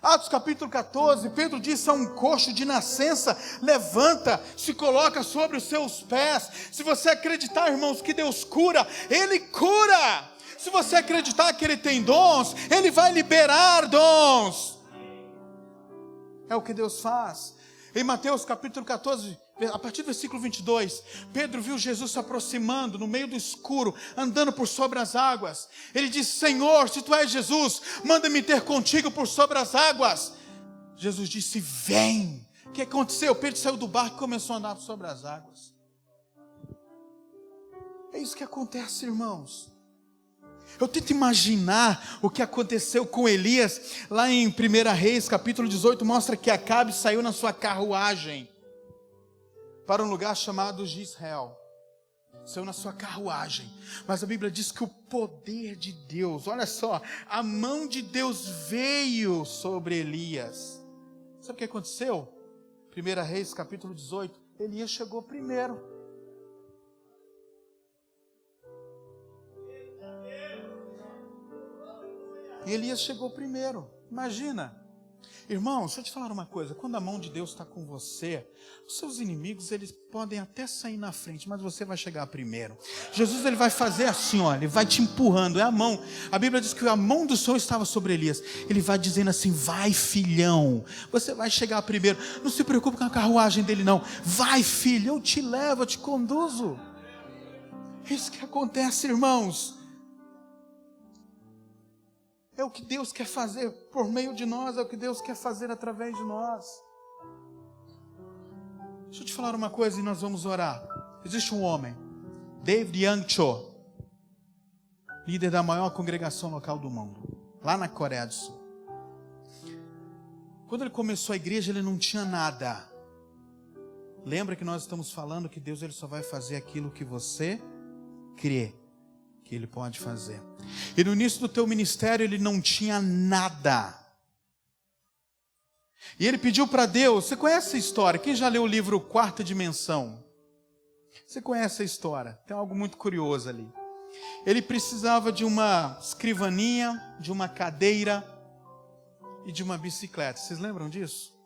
Atos capítulo 14, Pedro disse a um coxo de nascença, levanta, se coloca sobre os seus pés. Se você acreditar, irmãos, que Deus cura, Ele cura. Se você acreditar que Ele tem dons, Ele vai liberar dons. É o que Deus faz. Em Mateus capítulo 14, a partir do versículo 22, Pedro viu Jesus se aproximando no meio do escuro, andando por sobre as águas. Ele disse, Senhor, se Tu és Jesus, manda-me ter contigo por sobre as águas. Jesus disse, vem. O que aconteceu? Pedro saiu do barco e começou a andar sobre as águas. É isso que acontece, irmãos. Eu tento imaginar o que aconteceu com Elias, lá em 1 Reis, capítulo 18, mostra que Acabe saiu na sua carruagem para um lugar chamado Jezreel. Saiu na sua carruagem. Mas a Bíblia diz que o poder de Deus, olha só, a mão de Deus veio sobre Elias. Sabe o que aconteceu? 1 Reis, capítulo 18, Elias chegou primeiro. Elias chegou primeiro. Imagina. Irmãos, deixa eu te falar uma coisa. Quando a mão de Deus está com você, os seus inimigos, eles podem até sair na frente, mas você vai chegar primeiro. Jesus, ele vai fazer assim, ó, ele vai te empurrando, é a mão. A Bíblia diz que a mão do Senhor estava sobre Elias. Ele vai dizendo assim, vai filhão, você vai chegar primeiro. Não se preocupe com a carruagem dele não. Vai filho, eu te levo, eu te conduzo. É isso que acontece, irmãos. É o que Deus quer fazer por meio de nós, é o que Deus quer fazer através de nós. Deixa eu te falar uma coisa e nós vamos orar. Existe um homem, David Young Cho, líder da maior congregação local do mundo, lá na Coreia do Sul. Quando ele começou a igreja, ele não tinha nada. Lembra que nós estamos falando que Deus ele só vai fazer aquilo que você crê que Ele pode fazer. E no início do teu ministério ele não tinha nada. E ele pediu para Deus, você conhece essa história? Quem já leu o livro Quarta Dimensão? Você conhece a história? Tem algo muito curioso ali. Ele precisava de uma escrivaninha, de uma cadeira e de uma bicicleta. Vocês lembram disso?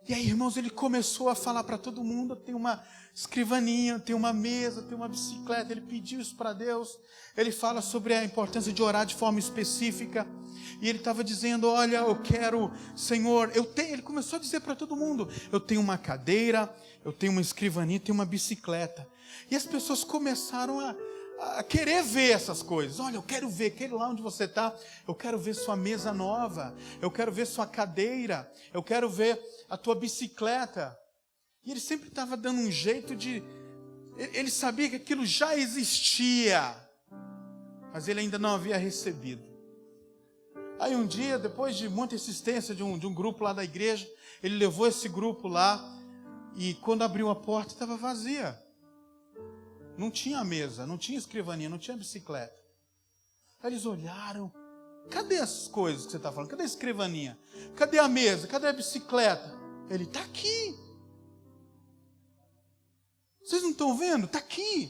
E aí, irmãos, ele começou a falar para todo mundo, tem uma escrivaninha, tem uma mesa, tem uma bicicleta. Ele pediu isso para Deus. Ele fala sobre a importância de orar de forma específica. E ele estava dizendo, olha, eu quero, Senhor, ele começou a dizer para todo mundo, eu tenho uma cadeira, eu tenho uma escrivaninha, tenho uma bicicleta. E as pessoas começaram a querer ver essas coisas. Olha, eu quero ver, quero lá onde você está, eu quero ver sua mesa nova, eu quero ver sua cadeira, eu quero ver a tua bicicleta. E ele sempre estava dando um jeito de... Ele sabia que aquilo já existia, mas ele ainda não havia recebido. Aí um dia, depois de muita insistência de um grupo lá da igreja, ele levou esse grupo lá, e quando abriu a porta estava vazia. Não tinha mesa, não tinha escrivaninha, não tinha bicicleta. Aí eles olharam, cadê essas coisas que você está falando? Cadê a escrivaninha? Cadê a mesa? Cadê a bicicleta? Ele, está aqui. Vocês não estão vendo? Está aqui.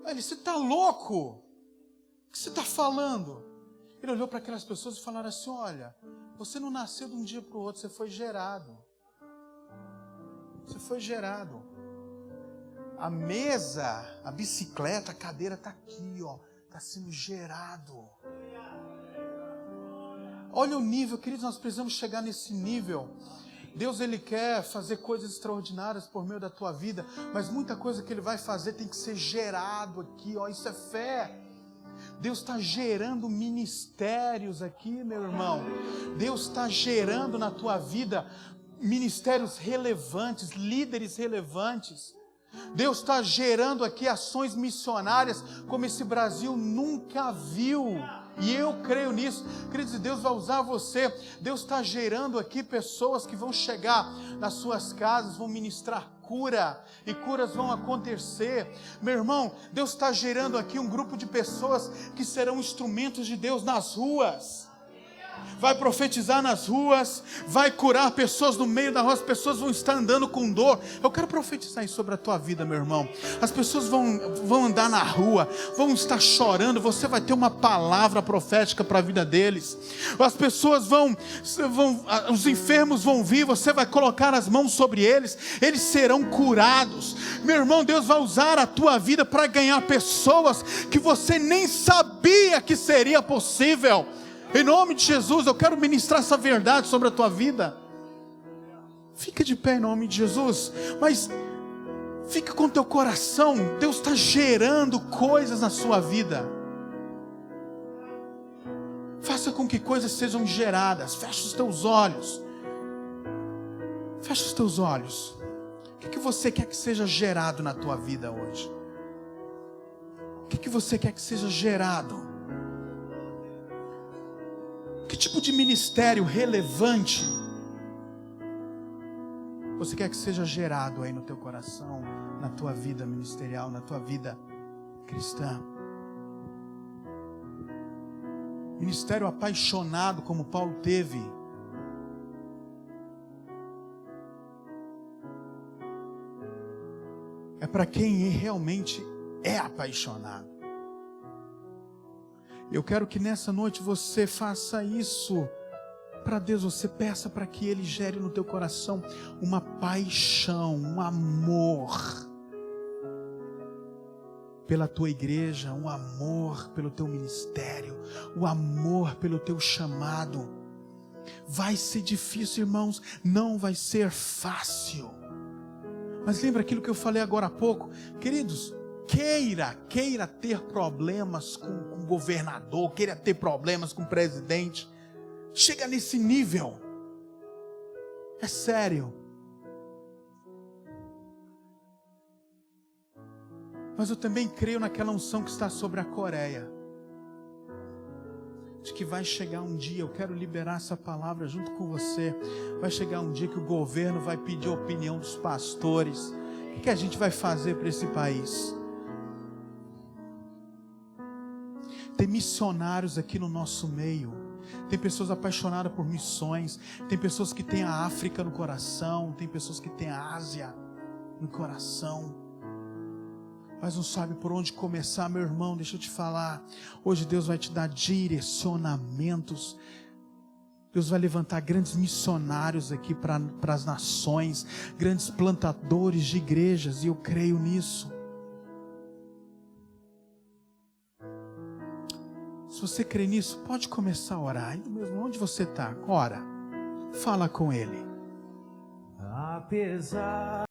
Aí ele, você está louco? O que você está falando? Ele olhou para aquelas pessoas e falaram assim, olha, você não nasceu de um dia para o outro, você foi gerado. Você foi gerado. A mesa, a bicicleta, a cadeira está aqui, ó, está sendo gerado. Olha o nível, queridos, nós precisamos chegar nesse nível. Deus, Ele quer fazer coisas extraordinárias por meio da tua vida, mas muita coisa que Ele vai fazer tem que ser gerado aqui, ó, isso é fé. Deus está gerando ministérios aqui, meu irmão. Deus está gerando na tua vida ministérios relevantes, líderes relevantes. Deus está gerando aqui ações missionárias como esse Brasil nunca viu. E eu creio nisso. Queridos, Deus vai usar você. Deus está gerando aqui pessoas que vão chegar nas suas casas, vão ministrar cura, e curas vão acontecer. Meu irmão, Deus está gerando aqui um grupo de pessoas que serão instrumentos de Deus nas ruas. Vai profetizar nas ruas, vai curar pessoas no meio da rua, as pessoas vão estar andando com dor. Eu quero profetizar isso sobre a tua vida, meu irmão. As pessoas vão andar na rua, vão estar chorando, você vai ter uma palavra profética para a vida deles. As pessoas os enfermos vão vir, você vai colocar as mãos sobre eles, eles serão curados. Meu irmão, Deus vai usar a tua vida para ganhar pessoas que você nem sabia que seria possível. Em nome de Jesus, eu quero ministrar essa verdade sobre a tua vida. Fica de pé em nome de Jesus, mas fica com teu coração. Deus está gerando coisas na sua vida. Faça com que coisas sejam geradas. Fecha os teus olhos. Fecha os teus olhos. O que você quer que seja gerado na tua vida hoje? O que você quer que seja gerado? Que tipo de ministério relevante você quer que seja gerado aí no teu coração, na tua vida ministerial, na tua vida cristã? Ministério apaixonado como Paulo teve. É para quem realmente é apaixonado. Eu quero que nessa noite você faça isso para Deus. Você peça para que Ele gere no teu coração uma paixão, um amor pela tua igreja, um amor pelo teu ministério, um amor pelo teu chamado. Vai ser difícil, irmãos, não vai ser fácil. Mas lembra aquilo que eu falei agora há pouco? Queridos, queira ter problemas com o governador, queira ter problemas com o presidente. Chega nesse nível. É sério. Mas eu também creio naquela unção que está sobre a Coreia. De que vai chegar um dia, eu quero liberar essa palavra junto com você. Vai chegar um dia que o governo vai pedir a opinião dos pastores. O que a gente vai fazer para esse país? Tem missionários aqui no nosso meio. Tem pessoas apaixonadas por missões. Tem pessoas que têm a África no coração. Tem pessoas que têm a Ásia no coração. Mas não sabe por onde começar, meu irmão. Deixa eu te falar. Hoje Deus vai te dar direcionamentos. Deus vai levantar grandes missionários aqui para as nações. Grandes plantadores de igrejas. E eu creio nisso. Se você crê nisso, pode começar a orar. Aí mesmo onde você está, ora. Fala com Ele. Apesar